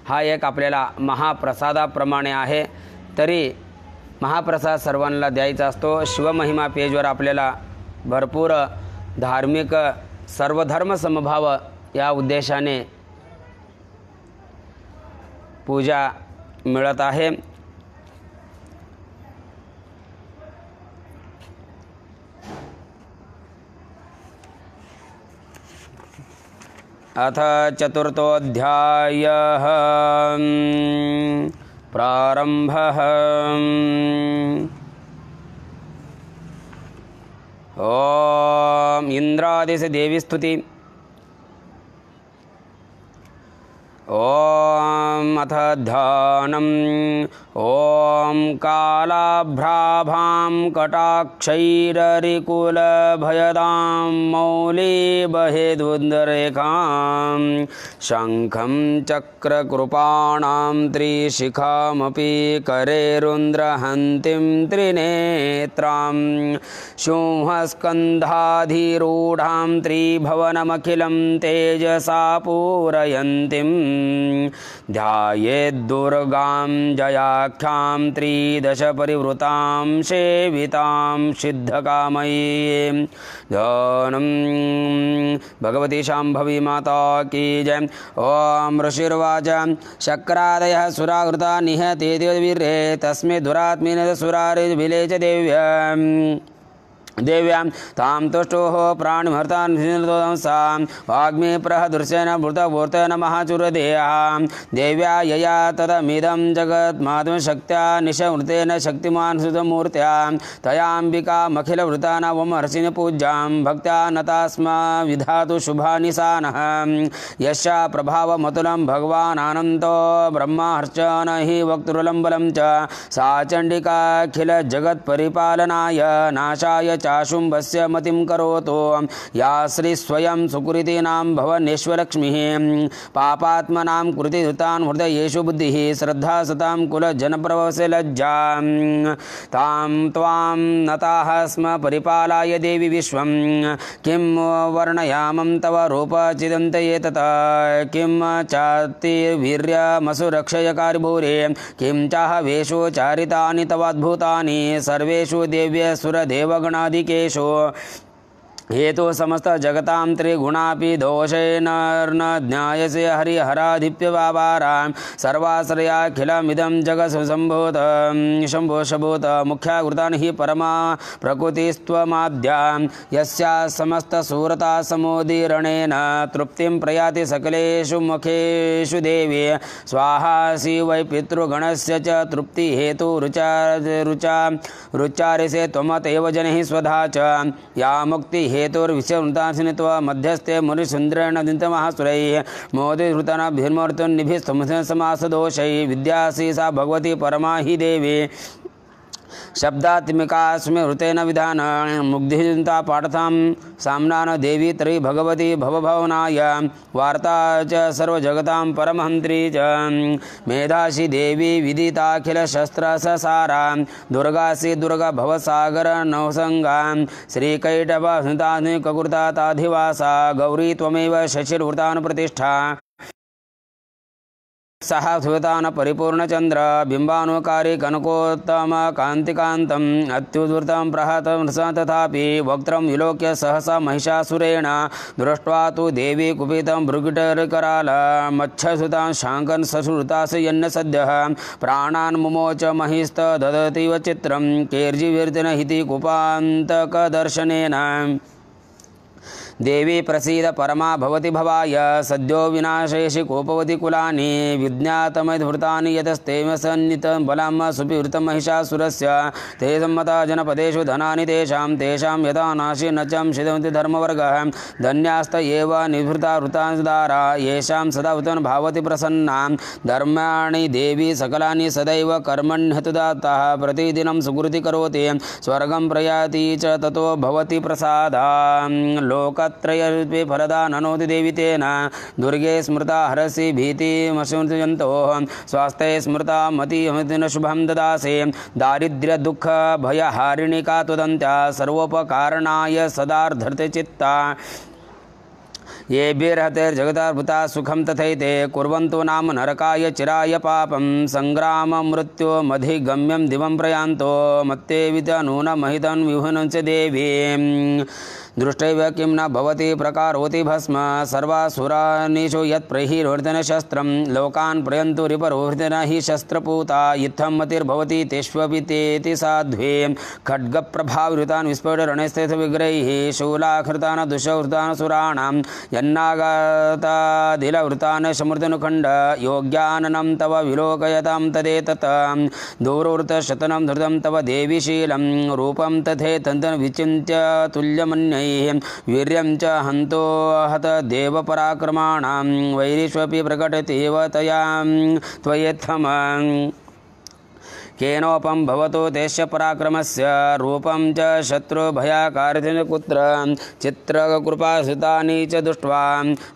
हा एक आपल्याला महाप्रसादाप्रमाणे आहे। तरी महाप्रसाद सर्वांना द्यायचा असतो। शिवमहिमा पेजवर आपल्याला भरपूर धार्मिक सर्वधर्म समभाव या उद्देशाने पूजा मिळत आहे। अथ चतुर्थोऽध्यायः प्रारंभः। ओम इंद्रादेश देवी स्तुति। ओम अथ ध्यानम्। ओम कालाभ्राभां कटाक्षैररिकुलभयदां मौलिबहेदुन्दरेखां शङ्खं चक्रकृपाणां त्रिशिखामपि करेरुन्द्रहन्तीं त्रिनेत्रां सिंहस्कन्धाधिरूढां त्रिभुवनमखिलं तेजसा पूरयन्तीं ध्यायेद्दुर्गां जयाख्यां त्रिदशपरिवृतां सेवितां सिद्धकामयीं धनं भगवती शाम्भवी माता की जय। ओम ऋषिर्वाच शक्रादयः सुराकृता निहते वीर्ये तस्मै दुरात्मिने सुरारिविलेच देव्यां तां तुष्टोः प्राणिमर्तान् निषिद्धंसां वाग्मे प्रहदृश्येन भूतभूतेन महाचुरदेहां देव्या यया तदमिदं जगत्मात्मशक्त्या निशवृतेन शक्तिमान् सुतमूर्त्या तयाम्बिकामखिलवृतानां पूज्यां भक्त्या नतास्मा विधातु शुभानिशानः यस्या प्रभावमतुलं भगवान् अनन्तो ब्रह्मार्चन हि वक्तुर्लम्बलं च सा चण्डिकाखिलजगत्परिपालनाय नाशाय चाशुम्भस्य मतिं करोतु या श्री स्वयं सुकृतीनां भवनेश्वरलक्ष्मीः पापात्मनां कृतिधृतान् हृदयेषु बुद्धिः श्रद्धा सतां कुलजनप्रवसे लज्जां तां त्वां नताः स्म परिपालाय देवी विश्वं किं वर्णयामं तव रूपचिदन्तये तथा किं चातिर्वीर्यमसुरक्षयकारिभूरे किं चाहवेषु चारितानि तवाद्भुतानि सर्वेषु देव्यसुरदेवगणा केशो हेतु समस्त जगतां त्रिगुणापि दोषेण न ज्ञायसे हरिहराधिप्यव्यापारां सर्वाश्रयाखिलमिदं जगत्सम्भूत शम्भोषभूत मुख्याकृतानि हि परमा प्रकृतिस्त्वमाद्यां यस्या समस्तसूरता समोदीरणेन तृप्तिं प्रयाति सकलेषु मुखेषु देवी स्वाहासि वै पितृगणस्य च तृप्तिहेतु रुचारिसे त्वमतैव जनैः स्वधा च या मुक्ति हेतुर्विषयवृतासिनित्वा मध्यस्थे मुनिसुन्दरेण दिन्तमहासुरैः मोदिहृतानाभिर्मर्तुन्निभिः समासदोषैः विद्यासि सा भगवती परमा हि देवी शब्दात्मिकास्मि हृतेन विधान मुग्धिता पाठतां साम्नान देवी त्रयी भगवती भवभवनाय वार्ता च सर्वजगतां परमहन्त्री च मेधासि देवी विदिताखिलशस्त्रससारा दुर्गासि दुर्गा भवसागर नवसंगां श्रीकैटभसुताधिकृताधिवासा गौरी त्वमेव शशिर्वृतानुप्रतिष्ठा सह सुतान परिपूर्णचंद्र बिंबानुकारी कनकोत्तम कांतिकांतम अत्युद्वृतं प्रहतं तथापि वक्त्रं विलोक्य सहसा महिषासुरेण दृष्ट्वा तु देवी कुपितं भृगुटरकराल मच्छसुतां शाङ्कन् सश्रुतास यन्न सद्यः प्राणान् मुमोच महिस्त ददतीव चित्रं केर्जिवीर्तिन हिति कुपान्तकदर्शनेन देवी प्रसीद परमा भवति भवाय सद्यो विनाशेषि कोपवति कुलानि विज्ञातमधृतानि यतस्तेम सन्नितं बलं सुपिवृतं महिषासुरस्य ते सम्मता जनपदेषु धनानि तेषां यथा नाशि न चं शिदन्ति धर्मवर्गः धन्यास्त एव निभृता वृतांसदारा येषां सदा वृतं भावति प्रसन्नां धर्माणि देवी सकलानि सदैव कर्मण्यतुदात्तः प्रतिदिनं सुकृति करोति स्वर्गं प्रयाति च ततो भवति प्रसादां लोक त्रयरूपे फलदा ननोति देवी तेन दुर्गे स्मृता हरसि भीतिमशुजन्तोः स्वास्थ्ये स्मृता मतिमतिन शुभं ददासे दारिद्र्य दुःख भयहारिणी का त्वदन्त्या सर्वोपकारणाय सदार्धते चित्ता ये बिर्हतेर्जगतार्भुता सुखं तथैते कुर्वन्तु नाम नरकाय चिराय पापं संग्राममृत्यो मधिगम्यं दिवं प्रयान्तो मत्ते विदनूनमहितं विहुनं च देवीं दृष्टैव किं न भवति प्रकारोति भस्म सर्वासुरानिषु यत्प्रहिर्वर्धन शस्त्रं लोकान् प्रयन्तु रिपरोहृतेन हि शस्त्रपूता इत्थं मतिर्भवति तेष्वपि तेति साध्वे खड्गप्रभावृतान् विस्फोटरणस्थित विग्रहैः शूलाकृतान् दुष्टहृतान् सुराणां यन्नागतादिलवृतान् समृद्धनुखण्ड योग्याननं तव विलोकयतां तदेतत् दूरवृतशतनं धृतं तव देवीशीलं रूपं तथेतन्तं विचिन्त्य तुल्यमन्ये वीर्यं च हन्तो हत देवपराक्रमाणां वैरीष्वपि प्रकटतेव तया त्वयेत्थम् केनोपम भवतो देश पराक्रमस्य रूपं च शत्रुभयाकार्थिन कुत्र चित्रकृपासुतानि च दृष्ट्वा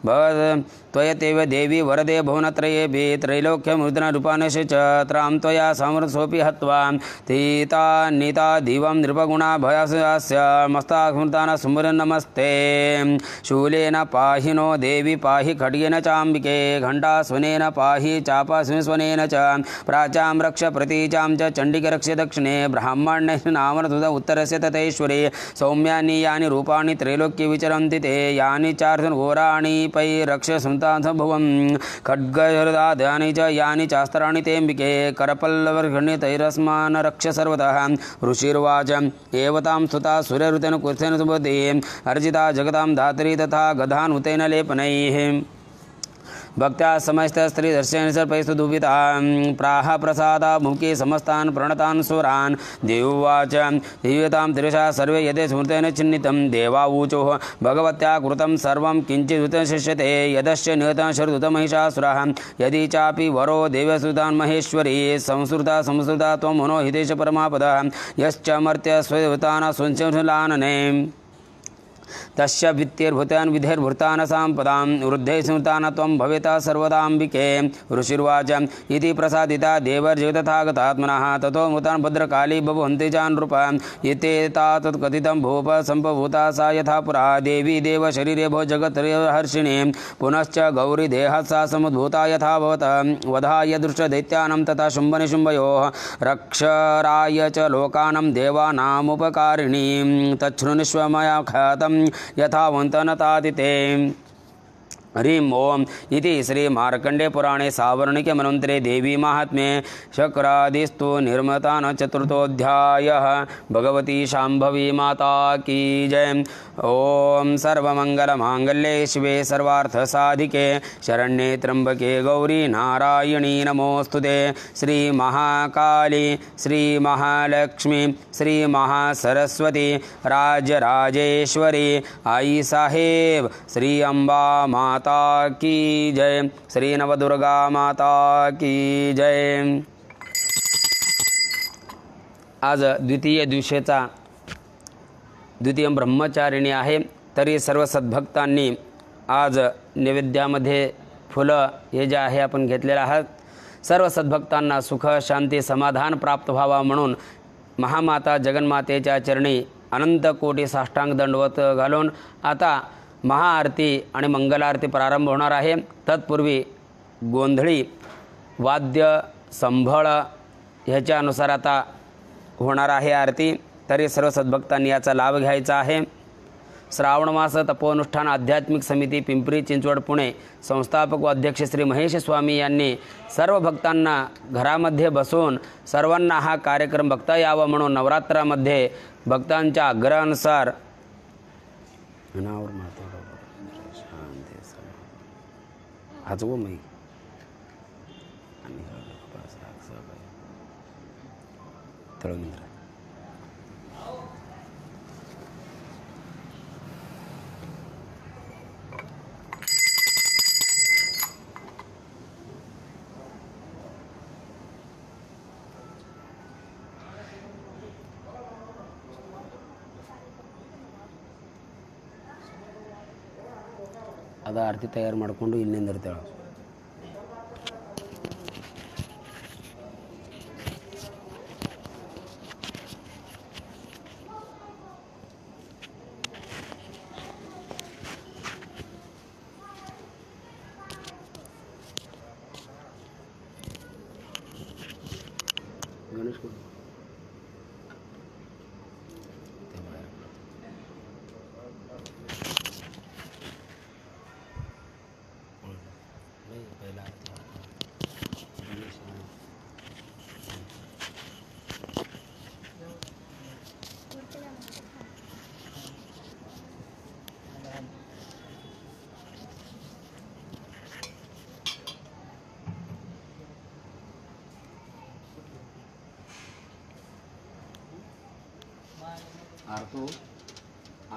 भवत् त्वयतेव देवी वरदे भुवनत्रयेऽपि त्रैलोक्यमुद्ररूपाणि च त्रां त्वया समर्थोऽपि हत्वा तीता नीता दिवं नृपगुणा भयास्य मस्तास्मृतान् सुमरन् नमस्ते शूलेन पाहि नो देवी पाहि खड्गेन चाम्बिके घण्टास्वनेन पाहि चापास्वनेन च प्राचां रक्ष प्रतीचां च चण्डिके रक्ष्य दक्षिणे ब्राह्मण्येन नामनतुत उत्तरस्य तथैश्वरे सौम्यानि यानि रूपाणि त्रैलोक्ये विचरन्ति ते यानि चार्धघोराणि पै रक्ष भुवं खड्गहृदानि च यानि चास्त्राणि तेऽम्बिके करपल्लवर्षणितैरस्मान् रक्ष सर्वतः ऋषिर्वाच एवतां स्तुता सूर्यऋतेन कुत्सेन सुबुद्धि अर्जिता जगतां धात्री तथा गधानुतेन लेपनैः भक्त्या समस्त स्त्री दर्शन सर्पैस्तु दुभिता प्राह प्रसादा मुखे समस्तान् प्रणतान् सुरान् देववाच दिव्यतां तिरशा सर्वे यदे स्मृतेन चिन्नितं देवावूचोः भगवत्या कृतं सर्वं किञ्चिदुत शिष्यते यदस्य निहतं शरदुतमहिषासुरः यदि चापि वरो देवसुतान् महेश्वरी संसृता त्वं मनो हितेश परमापदः यश्च मर्त्य स्वदेवतान् सुंशलानने तस्य वित्तिर्भूतान् विधेर्भूतान् साम्पदां वृद्धे स्मृतान् त्वं भवेता सर्वदाम्बिके ऋषिर्वाच इति प्रसादिता देवर्जगतथागतात्मनः ततो मृतान् भद्रकाली बभुवन्ति च नृप इत्येता तत्कथितं भूप सम्भूता सा यथा पुरा देवी देवशरीरे भो जगत्हर्षिणी पुनश्च गौरी देहात् सा समुद्भूता यथा भवत वधाय दृष्टदैत्यानां तथा शुम्भनिशुम्भयोः रक्षराय च लोकानां देवानामुपकारिणीं तच्छृणुष्व मया ख्यातं यथा वन्तनतादिते हरिं ओम इति श्री मार्कंडे पुराणे सावर्णिके मनोन्तरे देवी महात्म्ये शक्रादिस्तु निर्मतान चतुर्थोऽध्यायः। भगवती शाम्भवी माता की जय। ओम सर्वमंगलमांगल्ये शिवे सर्वार्थसाधिके शरण्ये त्र्यंबके गौरी नारायणी नमोस्तुते। श्री महाकाली श्री महालक्ष्मी श्री महासरस्वती राजराजेश्वरी आई साहेब श्री अंबा माता की जय। श्री नवदुर्गा माता की जय। आज द्वितीय दिवशीचा द्वितीय ब्रह्मचारिणी आहे, तरी सर्व सद्भक्तांनी आज नैवेद्यामध्ये फुलं हे जे आहे आपण घातलेले आहात, सर्व सद्भक्तांना सुख शांती समाधान प्राप्त व्हावा म्हणून महामाता जगन्मातेच्या चरणी अनंत कोटी साष्टांग दंडवत घालून आता महाआरती आणि मंगलारती प्रारंभ होणार आहे। तत्पूर्वी गोंधळी वाद्य संभळ ह्याच्यानुसार आता होणार आहे आरती, तरी सर्व सद्भक्तांनी याचा लाभ घ्यायचा आहे। श्रावण मास तपोनुष्ठान आध्यात्मिक समिती पिंपरी चिंचवड पुणे संस्थापक व अध्यक्ष श्री महेश स्वामी यांनी सर्व भक्तांना घरामध्ये बसवून सर्वांना हा कार्यक्रम बघता यावा म्हणून नवरात्रामध्ये भक्तांच्या आग्रहानुसार ಅದು ಆರತಿ ತಯಾರು ಮಾಡಿಕೊಂಡು ಇಲ್ಲಿ ನಿಂದಿರ್ತಾಳೆ. ಗಣೇಶ್ ಕೊಡು.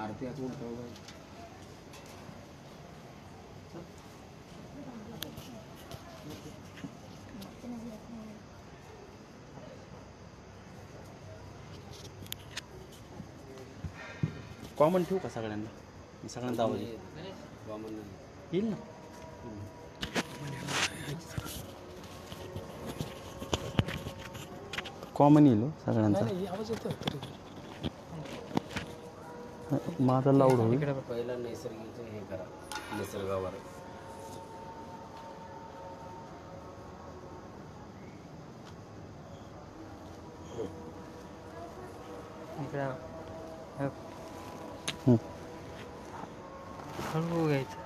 आरती आता उठव कॉमन ठेवू का सगळ्यांना? सगळ्यांचा आवाज येईल ना. कॉमन येईल हो सगळ्यांचा. माझा लाऊड होईल. पहिला नैसर्गिक हे करा, निसर्गावर. हळू घ्यायचं.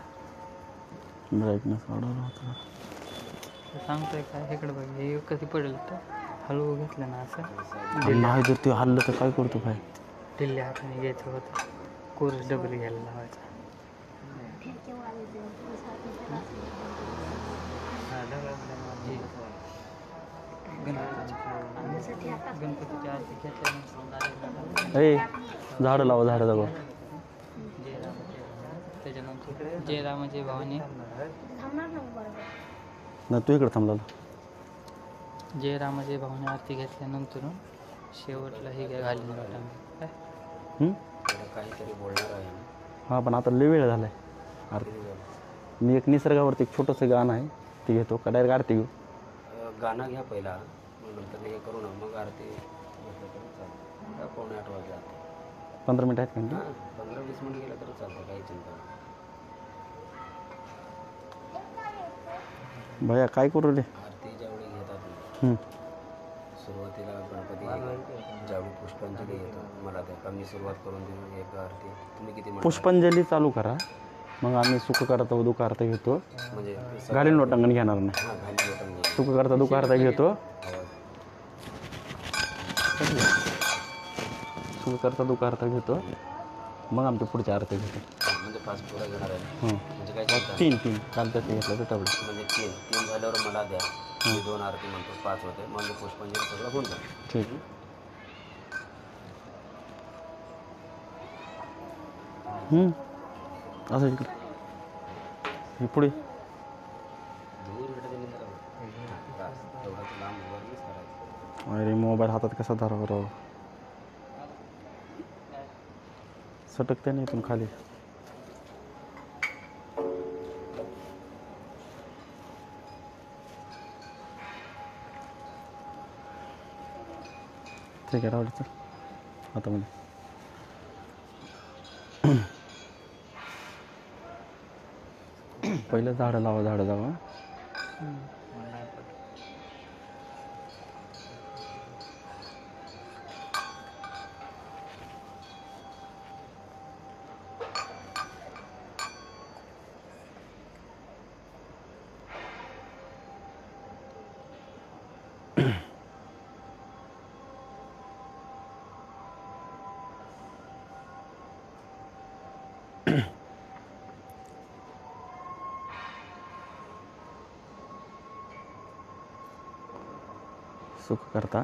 ब्राईटनेस वाढवला होता. सांगतोय काय इकडे बघ, हे कधी पडेल तर हळू घेतलं ना असं नाही जर ते हल्लं तर काय करतो काय? ढिल्ल्या हाताने घ्यायचं होतं. कोर्स डबल घ्यायला लावायचा. गणपतीच्या आरती घेतल्यानंतर ए झाडं लावा, झाडं जगवा. त्याच्यानंतर जय राम जय भवानी. नाही तू इकडे थांबला. जय राम जय भवानी आरती घेतल्यानंतर शेवटला हे घालून काहीतरी बोलणार आहे. हां पण आता लय वेळ झाला आहे. आरती मी एक निसर्गावरती एक छोटंसं गाणं आहे ते घेतो का डायरेक्ट आरती घेऊ? गाणं घ्या पहिला, मग नंतर हे करू ना, मग आरती. 7:45 वाजता 15 मिनिट आहेत का? 15-20 मिनिट गेलं तरी चालतं, काही चिंता नाही. भैया काय करू रे? आरती ज्यावेळी घेतात ना, सुरुवातीला गणपती ज्यावेळी पुष्पांजली घेतो, मला त्या कमी सुरुवात करून देऊ एक आरती. तुम्ही किती म्हणता? पुष्पांजली चालू करा, मग आम्ही सुख करता दुःख अर्थ घेतो. म्हणजे घालीन लोटांगण घेणार नाही. हां, घाली लोटांगण. सुख करता दुःख अर्थ घेतो. सुख करता दुःख अर्थ घेतो, मग आमच्या पुढच्या अर्थ घेतो. म्हणजे 5 पुढं घेणार आहे. म्हणजे काय चिंता नाही. 3 काल त्याचं घेतलं तर तेवढं. म्हणजे 3 झाल्यावर मला द्या. मी 2 आरती म्हणतो, 5 होते. म्हणजे पुष्पांजली सगळं होऊन जाईल. ठीक. असं इकडे हे पुढे दूर भेटत नाही जरा. तेवढं तर लांब उभं नाहीच करायचं. अरे मोबाईल हातात कसा धरावा राव? सटकते नाही इथून खाली. ठीक आहे रावडीचं हातामध्ये. पहिलं झाडं लावा, झाडं जावा. सुख करता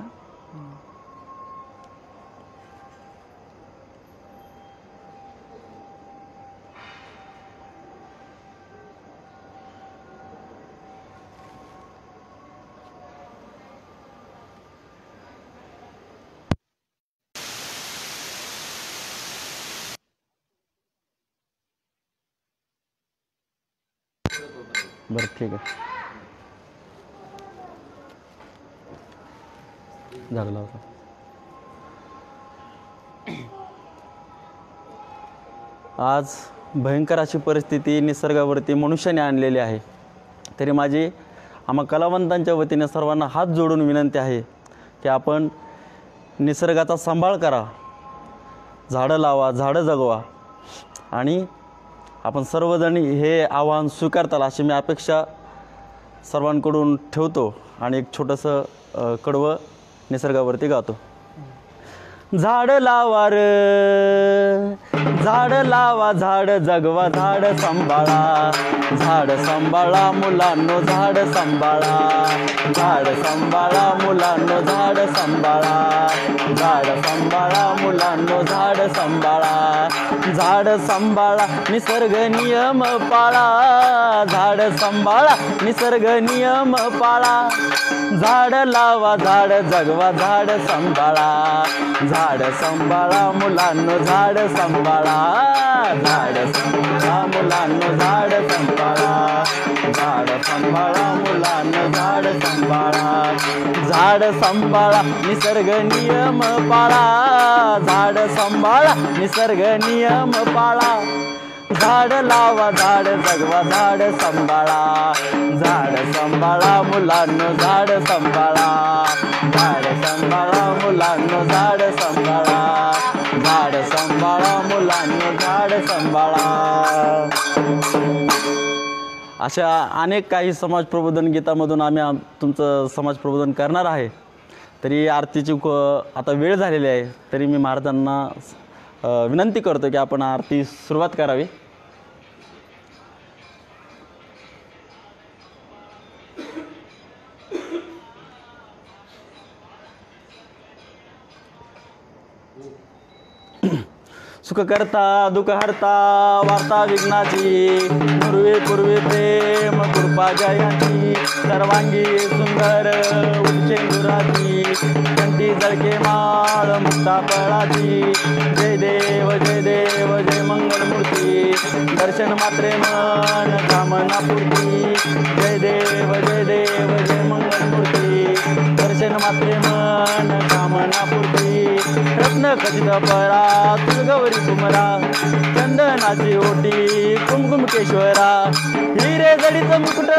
बरं ठीक आहे. झालं लावता. आज भयंकर अशी परिस्थिती निसर्गावरती मनुष्याने आणलेली आहे. तरी माझी आम्हा कलावंतांच्या वतीने सर्वांना हात जोडून विनंती आहे की आपण निसर्गाचा सांभाळ करा, झाडं लावा, झाडं जगवा आणि आपण सर्वजण हे आव्हान स्वीकारताल अशी मी अपेक्षा सर्वांकडून ठेवतो. आणि एक छोटंसं कडवं निसर्गावरती गातो. झाड लावा र, झाड लावा, झाड जगवा, झाड सांभाळा, झाड सांभाळा मुलांनो, झाड सांभाळा, झाड सांभाळा मुलांनो, झाड सांभाळा, झाड सांभाळा मुलांनो, झाड सांभाळा, झाड सांभाळा, निसर्ग नियम पाळा, झाड सांभाळा, निसर्ग नियम पाळा, झाड लावा, झाड जगवा, झाड सांभाळा, झाड सांभाळा मुलांनो, झाड सांभाळा. सांभाळा झाड सांभाळा मुलांनो झाड सांभाळा झाड सांभाळा मुलांनो झाड सांभाळा झाड सांभाळा निसर्ग नियम पाळा झाड सांभाळा निसर्ग नियम पाळा झाड लावा झाड जगवा झाड सांभाळा मुलांनो झाड सांभाळा मुलांनो झाड सांभाळा मुलांनो झाड सांभाळा. अशा अनेक काही समाज प्रबोधन गीतामधून आम्ही तुमचं समाज प्रबोधन करणार आहे. तरी आरतीची आता वेळ झालेली आहे, तरी मी महाराजांना विनंती करतो की आपण आरती सुरुवात करावी. सुख करता दुःख हरता वार्ता विघ्नाची पूर्वी प्रेम कृपा जयांची सर्वांगी सुंदर उच्चेंदुराची कंठी जळके माळ मुक्ता फळाची जय देव जय मंगलमूर्ती दर्शन मात्रे मन कामना पूर्ती जय देव जय मंगलमूर्ती दर्शन मात्रे मन कामना पूर्ती रत्न खचित परा तुझ गौरी कुमरा चंदनाची ओटी कुमकुमकेश्वरा हिरे जडित मुकुट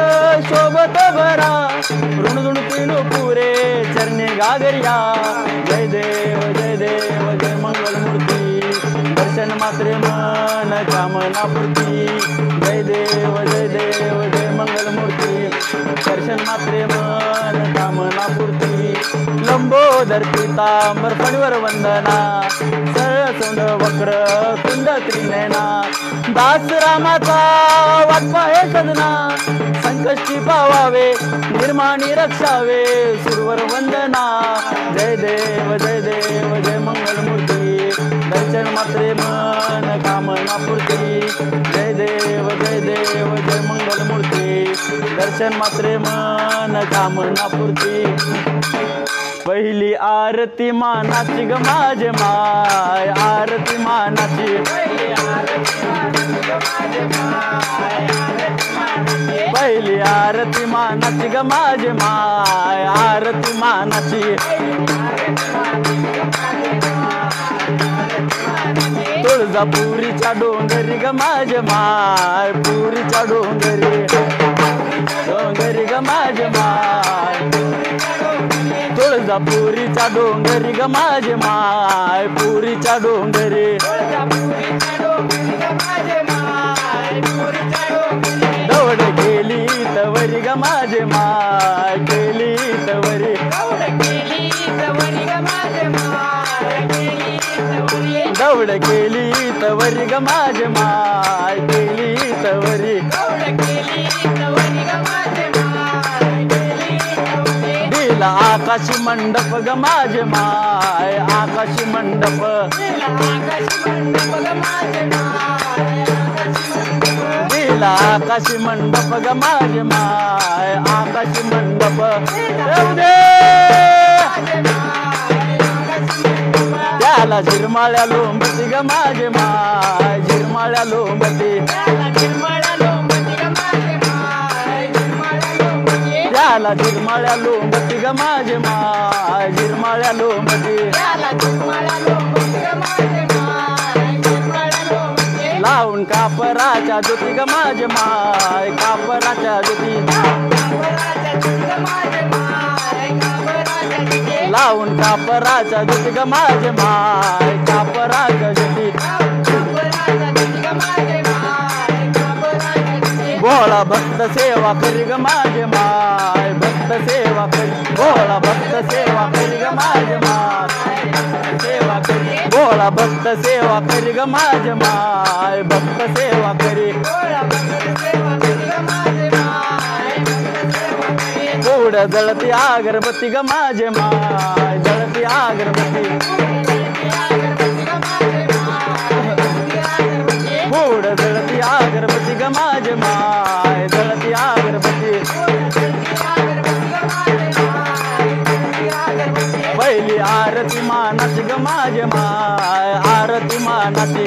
शोभत भरा ऋण पिलो पुरे चरणी गागरिया जय देव जय मंगलमूर्ती दर्शन मात्रे मन कामना पूर्ती जय देव जय मंगलमूर्ती दर्शन मात्रे मन कामना पूर्ती लंबोदर पीतांबर फणीवर वंदना सरळ सोंड वक्र कुंड त्रिनयना दास रामाचा वाटपा हे सजना संकष्टी पावावे निर्माणी रक्षावे सुरवर वंदना जय देव जय मंगलमूर्ती दर्शन मात्रे मन कामना पूर्ती जय देव जय मंगलमूर्ती दर्शन मात्रे मन कामना पूर्ती. पहिली आरती मानाची ग माझे माय आरती मानाची पहिली आरती मानाची ग माझे माय आरती मानाची तुळजापुरीच्या डोंगरी ग माझे माय पुरीच्या डोंगरी ग माझे माय तुळजापुरीच्या डोंगरी ग माझे माय पुरीच्या डोंगरी दौड केली तवरी ग माझे माय केली तवरी दौड केली तवरी ग माझे माय केली तवरी दिला आकाशी मंडप ग माझे माय आकाशी मंडप दिला आकाशी मंडप ग माझे माय आकाशी मंडप त्याला झिरमाळ्या लोंबती ग माझे माय झिरमाळ्या लोंबती त्याला झिरमाळ्या लोंबती ग माझे माय झिरमाळ्या लोंबती लावून कापराच्या ज्योती ग माझे माय कापराच्या ज्योती लावून कापराच्या ज्योती ग माझे माय कापराच्या ज्योती भोळा भक्त सेवा करी ग माझे माय भक्त सेवा करी भोळा भक्त सेवा करी ग माझे माय सेवा करी भोळा भक्त सेवा करी ग माझे माय भक्त सेवा करी पुढ जळती अगरबत्ती ग माझे माय जळती अगरबत्ती पुढ जळती अगरबत्ती ग माझे माय जळती अगरबत्ती पहिली आरती मान मानाची ग माझे माय आरती मानाची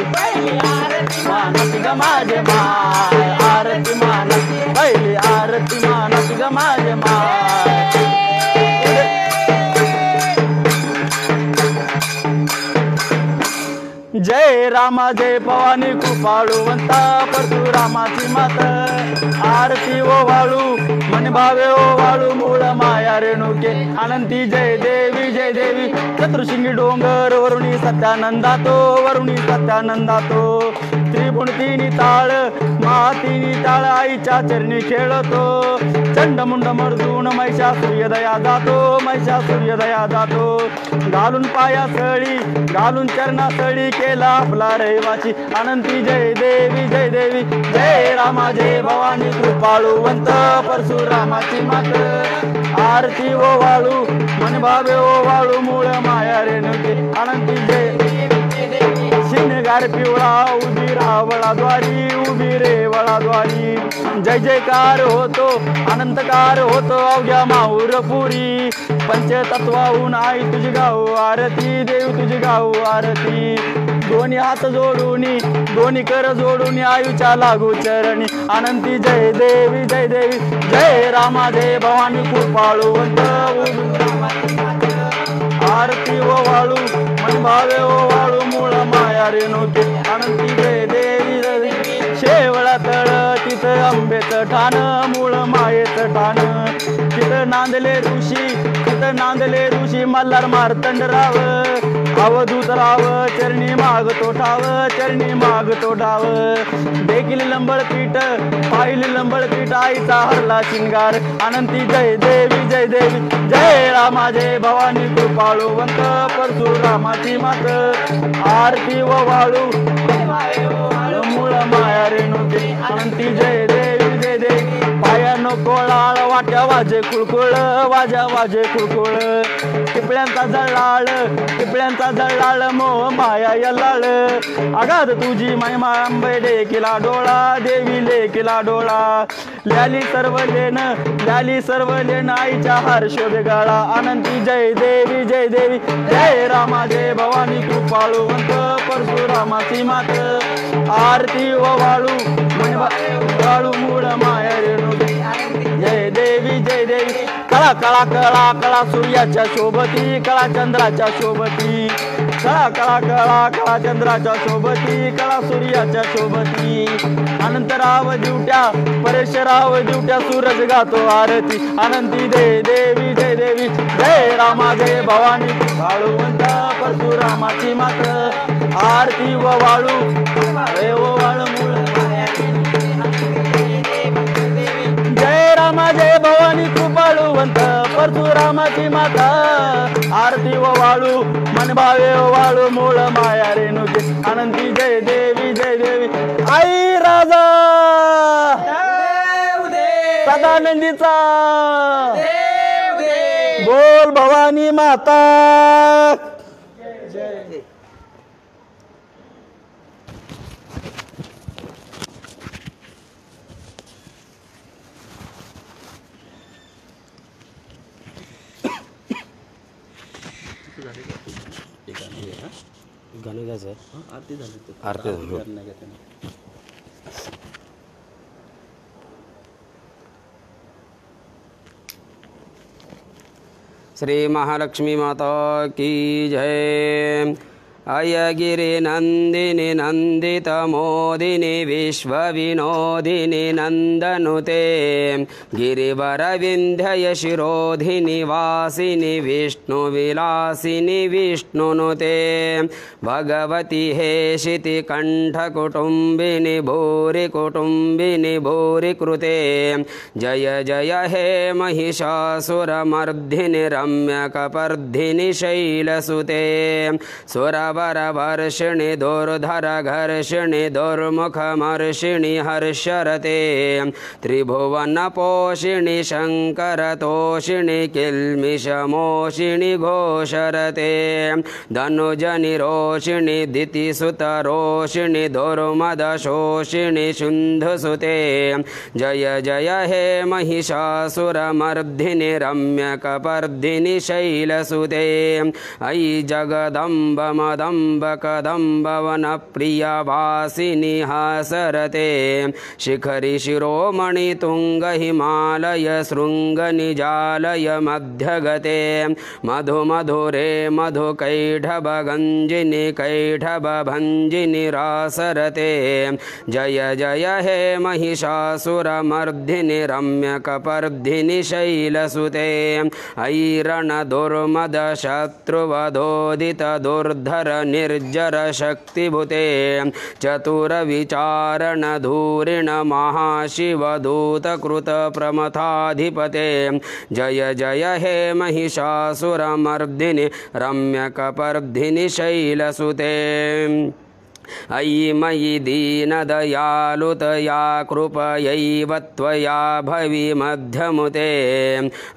मानाची ग माझे माय आरती मानाची पहिली आरती मानाची ग माझे माय जय रामा जय भवानी कृपाळूवंता परशुरामाची मात आरती ओ वाळू मन भावे ओ वाळू मूळ माया रेणुके अनंती जय देवी चतुर्शिंगी डोंगर वरुणी सत्यानंदातो वरुणी सत्यानंदातो त्रिभुवन तिनी ताळ महातिनी ताळ आईच्या चरणी खेळतो चंडमुंड मर्दून महिषा सूर्यदया जातो घालून पाया सळी घालून चरणा सळी केला आपला रहिवासी अनंती जय देवी जय रामा जय भवानी कृपाळूवंत परशुरामाची मात आरती ओ वाळू मन भावे ओ वाळू मूळ माया रेणुके अनंती जय शिनगार पिवळा उभी रावळाद्वारी उभी रे वळाद्वारी जय जयकार होतो अनंतकार होतो अवघ्या माहुरपुरी पंचतत्वाहून आई तुझी गाऊ आरती देव तुझी गाऊ आरती दोन्ही हात जोडून दोन्ही कर जोडून आयुच्या लागू चरणी अनंती जय देवी जय रामा जय भवानी कृपाळूवंत आरती ओ वाळू मन भावे ओ वाळू मूळ माया रेणुके अनंती जय देवी शेवळा तळ तिथं आंबेचं ठाण मूळ मायेचं ठाण तिथं नांदले ऋषी मल्हार मार्तंडराव अवधूत राव चरणी मागतो ठाव देखील लंबळपीठ पाहिली लंबळपीठ आईचा हरला शिंगार अनंती जय देवी जय रामा जय भवानी कृपाळूवंत परशुरामाची मात आरती व वाळू मूळ माया रेणुके अनंती जय देवी पाया नको लाळ वाट्या वाजे कुळकुळ वाजे कुळकुळ टिपळ्यांचा जळाळ मोह माया यल्लाळ अगाध तुझी महिमा अंबे लेकीला डोळा देवी लेकीला डोळा ल्याली सर्व लेन आईच्या हर्षोद गाळा अनंती जय देवी जय रामा जय भवानी कृपाळूवंत परशुरामाची मात आरती व वाळू मूळ माया रेणुके जय देवी कळा सूर्याच्या शोभती कळा चंद्राच्या शोभती कळा चंद्राच्या शोभती कळा सूर्याच्या शोभती अनंतराव दिवट्या परेशराव दिवट्या सूरज गातो आरती अनंती देवी जय रामा जय भवानी कृपाळूवंत परशुरामाची मात आरती व वाळू मूळ जय रामा जय भवानी कृपाळूवंत परशुरामाची माता आरती व वाळू मन भावे वाळू मूळ माया रेणुके अनंती जय देवी आई राजा सदानंदीचा बोल भवानी माता गाणं घ्यायचं आहे आरती झाली श्री महालक्ष्मी माता की जय अयगिरि नंदिनी नंदित मोदिनी विश्वविनोदिनी नंदनुते गिरिवरविंध्य शिरोधिनी वासिनी विष्णुविलासिनी विष्णुनुते भगवती हेशिति कंठकुटुंबिनी भूरि कृते जय जय हे महिषासुरमर्दिनि रम्यकपर्दिनि शैलसुते सुर वरवर्षिणि दुर्धर घर्षिणि दुर्मुखमर्षिणि हर्षरते त्रिभुवनपोषिणि शङ्करतोषिणि किल्मिषमोषिणि घोषरते धनुजनिरोषिणि दितिसुतरोषिणि दुर्मदशोषिणि शुन्धुसुते जय जय हे महिषासुरमर्दिनि रम्यकपर्दिनि शैलसुते अयि जगदम्ब मदम्ब कदम्ब वनप्रियवासिनि हासरते शिखरि शिरोमणि तुङ्ग हिमालय शृङ्गनिजालय मध्यगते मधु मधुरे मधुकैढभगञ्जिनि कैढभभञ्जिनि रासरते जय जय हे महिषासुरमर्दिनि रम्यकपर्दिनि शैलसुते ऐरणदुर्मदशत्रुवधोदितदुर्धर निर्जर शक्तिभुते चतुरविचारणधूरिण महाशिवदूतकृतप्रमथाधिपते जय जय हे महिषासुरमर्दिनि रम्यकपर्दिनि शैलसुते अयि मयि दीनदयालुतया कृपयैव त्वया भवि मध्यमुते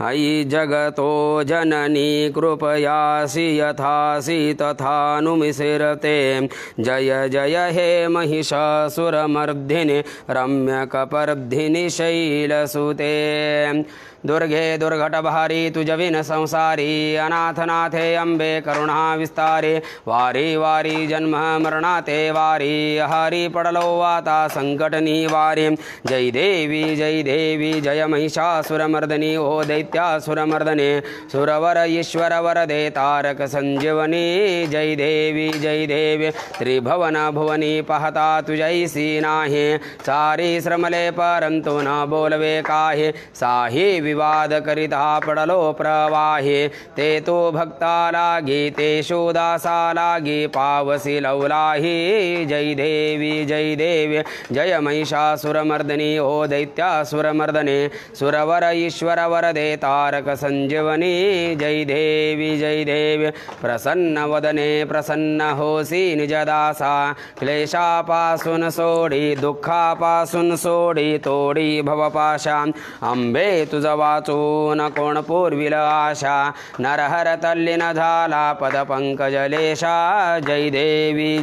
अयि जगतो जननी कृपयासि यथासि तथानुमिसिरते जय जय हे महिषासुरमर्दिनि रम्यकपर्दिनि शैलसुते दुर्गे दुर्घटभारी तुजविन संसारी अनाथनाथे अम्बे करुणा विस्तारे वारी वारी जन्म मरणाते वारी हरि पडलो वाता संकट निवारी जय देवी जय महिषासुरमर्दनी ओ दैत्यासुरमर्दने सुरवर ईश्वर वरदे तारक संजीवनी जय देवी त्रिभुवन भुवनी पाहता तुझैसी नाही सारी श्रमले परंतु न बोलवे काहे साही विवाद करिता पडलो प्रवाहे ते तो भक्ता लागी तेषु दासा लागी पावसी लवलाही जय देवी जय महिषासुरमर्दनी ओ दैत्यासुरमर्दने सुरवर ईश्वर वरदे तारक संजीवनी जय देवी प्रसन्न वदने प्रसन्न होसी निजदासा क्लेशापासून सोडी दुःखापासून सोडी तोडी भवपाशा अंबे तुझ वाचून कोण पूर्विल आशा नरहर तल्लीन झाला पदपंकजलेशा जय देवी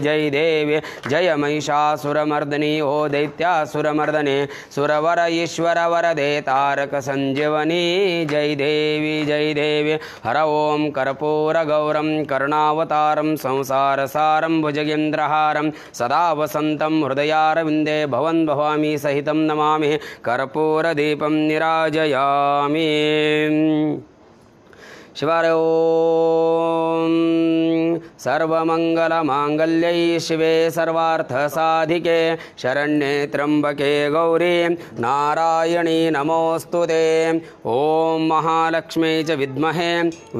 जय महिषासुरमर्दनी ओ दैत्यासुरमर्दने सुरवर ईश्वर वरदे तारक संजीवनी जय देवी हर ओं कर्पूरगौरं करुणावतारं संसारसारं भुजगेन्द्रहारं सदा वसन्तं हृदयारविन्दे भवन् भवामी सहितं नमामि कर्पूरदीपं निराजयामि शिवाय ओम सर्वमंगलमांगल्यै शिवे सर्वार्थसाधिके शरण्ये त्र्यंबके गौरी नारायणी नमोस्तुते ओम महालक्ष्मी च विद्महे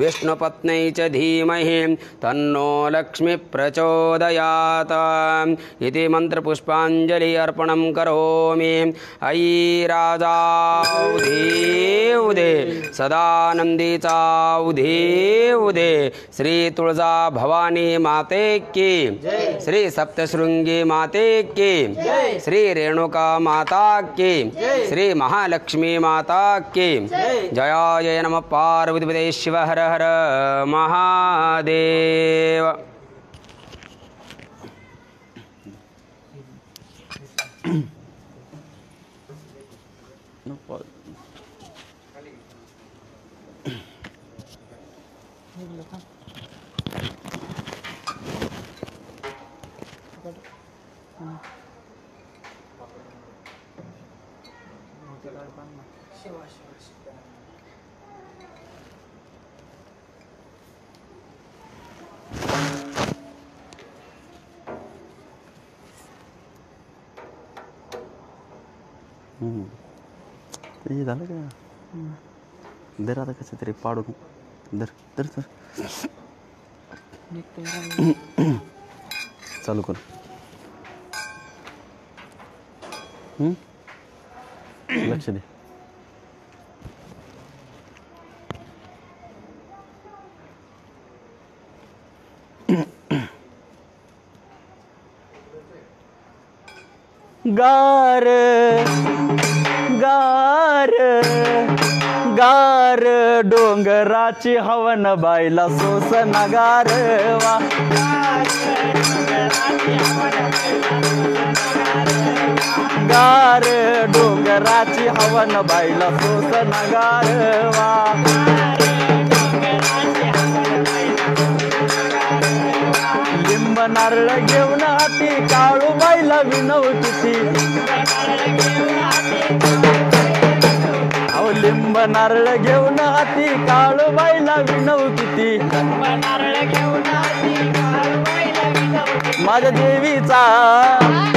विष्णुपत्न्यै च धीमहि तन्नो लक्ष्मी प्रचोदयात् इति मंत्रपुष्पांजलि अर्पणं करोमि अयि राजाउदे सदानंदीचा उदे श्री तुळजा भवानी माते की श्री सप्तशृंगी माते की श्री रेणुका माता की श्री महालक्ष्मी माता की जय नमः पार्वतीपते शिव हर हर महादेव हे झालं का दर आता कसं तरी पाडून दर दर दर चालू कर लक्ष दे गार गार गार डोंगराची हवन बाईला सोसन गारवा गार डोंगराची हवन बाईला सोसन गारवा लिंब नारळ घेऊन हाती काळूबाईला विनवती अहो लिंब नारळ घेऊन हाती काळूबाईला विनवती माझ्या देवीचा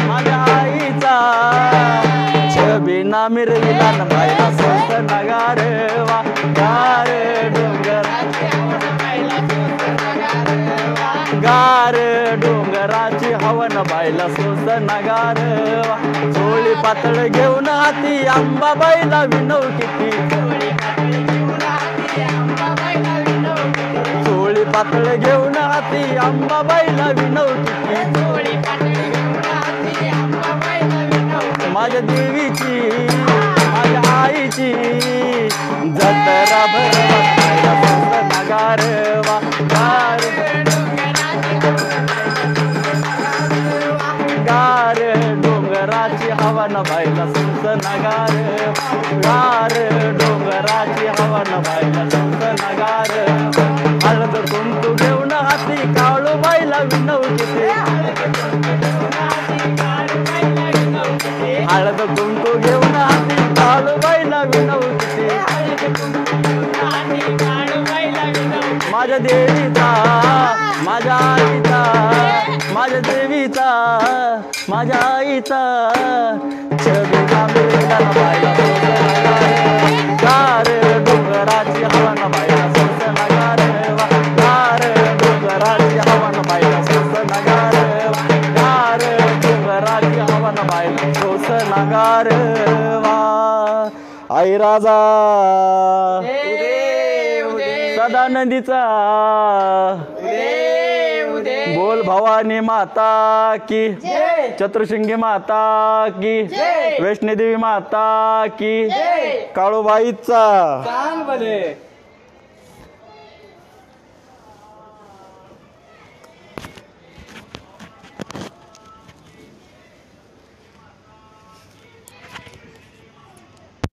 माझ्या आईचा छबी ना मिरविला न बाईला स्वस्त नगारवा गार डोंगराची गार डोंगराची हवन बाईला सोस नगारवा चोळी पातळ घेऊन हाती अंबाबाईला विनवती चोळी पातळ घेऊन हाती अंबाबाईला विनवती माझ्या देवीची माझ्या आईची जत्रा भरवा बाईला सोस नगारवा गार गार डोंगराची हवा न बाईला सुंस नगार गार डोंगराची हवा न बाईला सुंस नगार हळद कुंकू घेऊन हाती काळू बाईला विनवते हळद कुंकू घेऊन हाती काळू बाईला विनवते माझ्या देवीचा माझ्या आईचा माझ्या देवीचा माझ्या आईचा छबी कांबळीला बाईला गार डोंगराची हवन बाईला सोस नगारवा गार डोंगराची हवन बाईला सोस नगारवा गार डोंगराची हवन बाईला सोस नगारवा आई राजा सदानंदीचा बोल भवानी माता की चतुर्शिंगी माता की वैष्णोदेवी माता की काळूबाईचा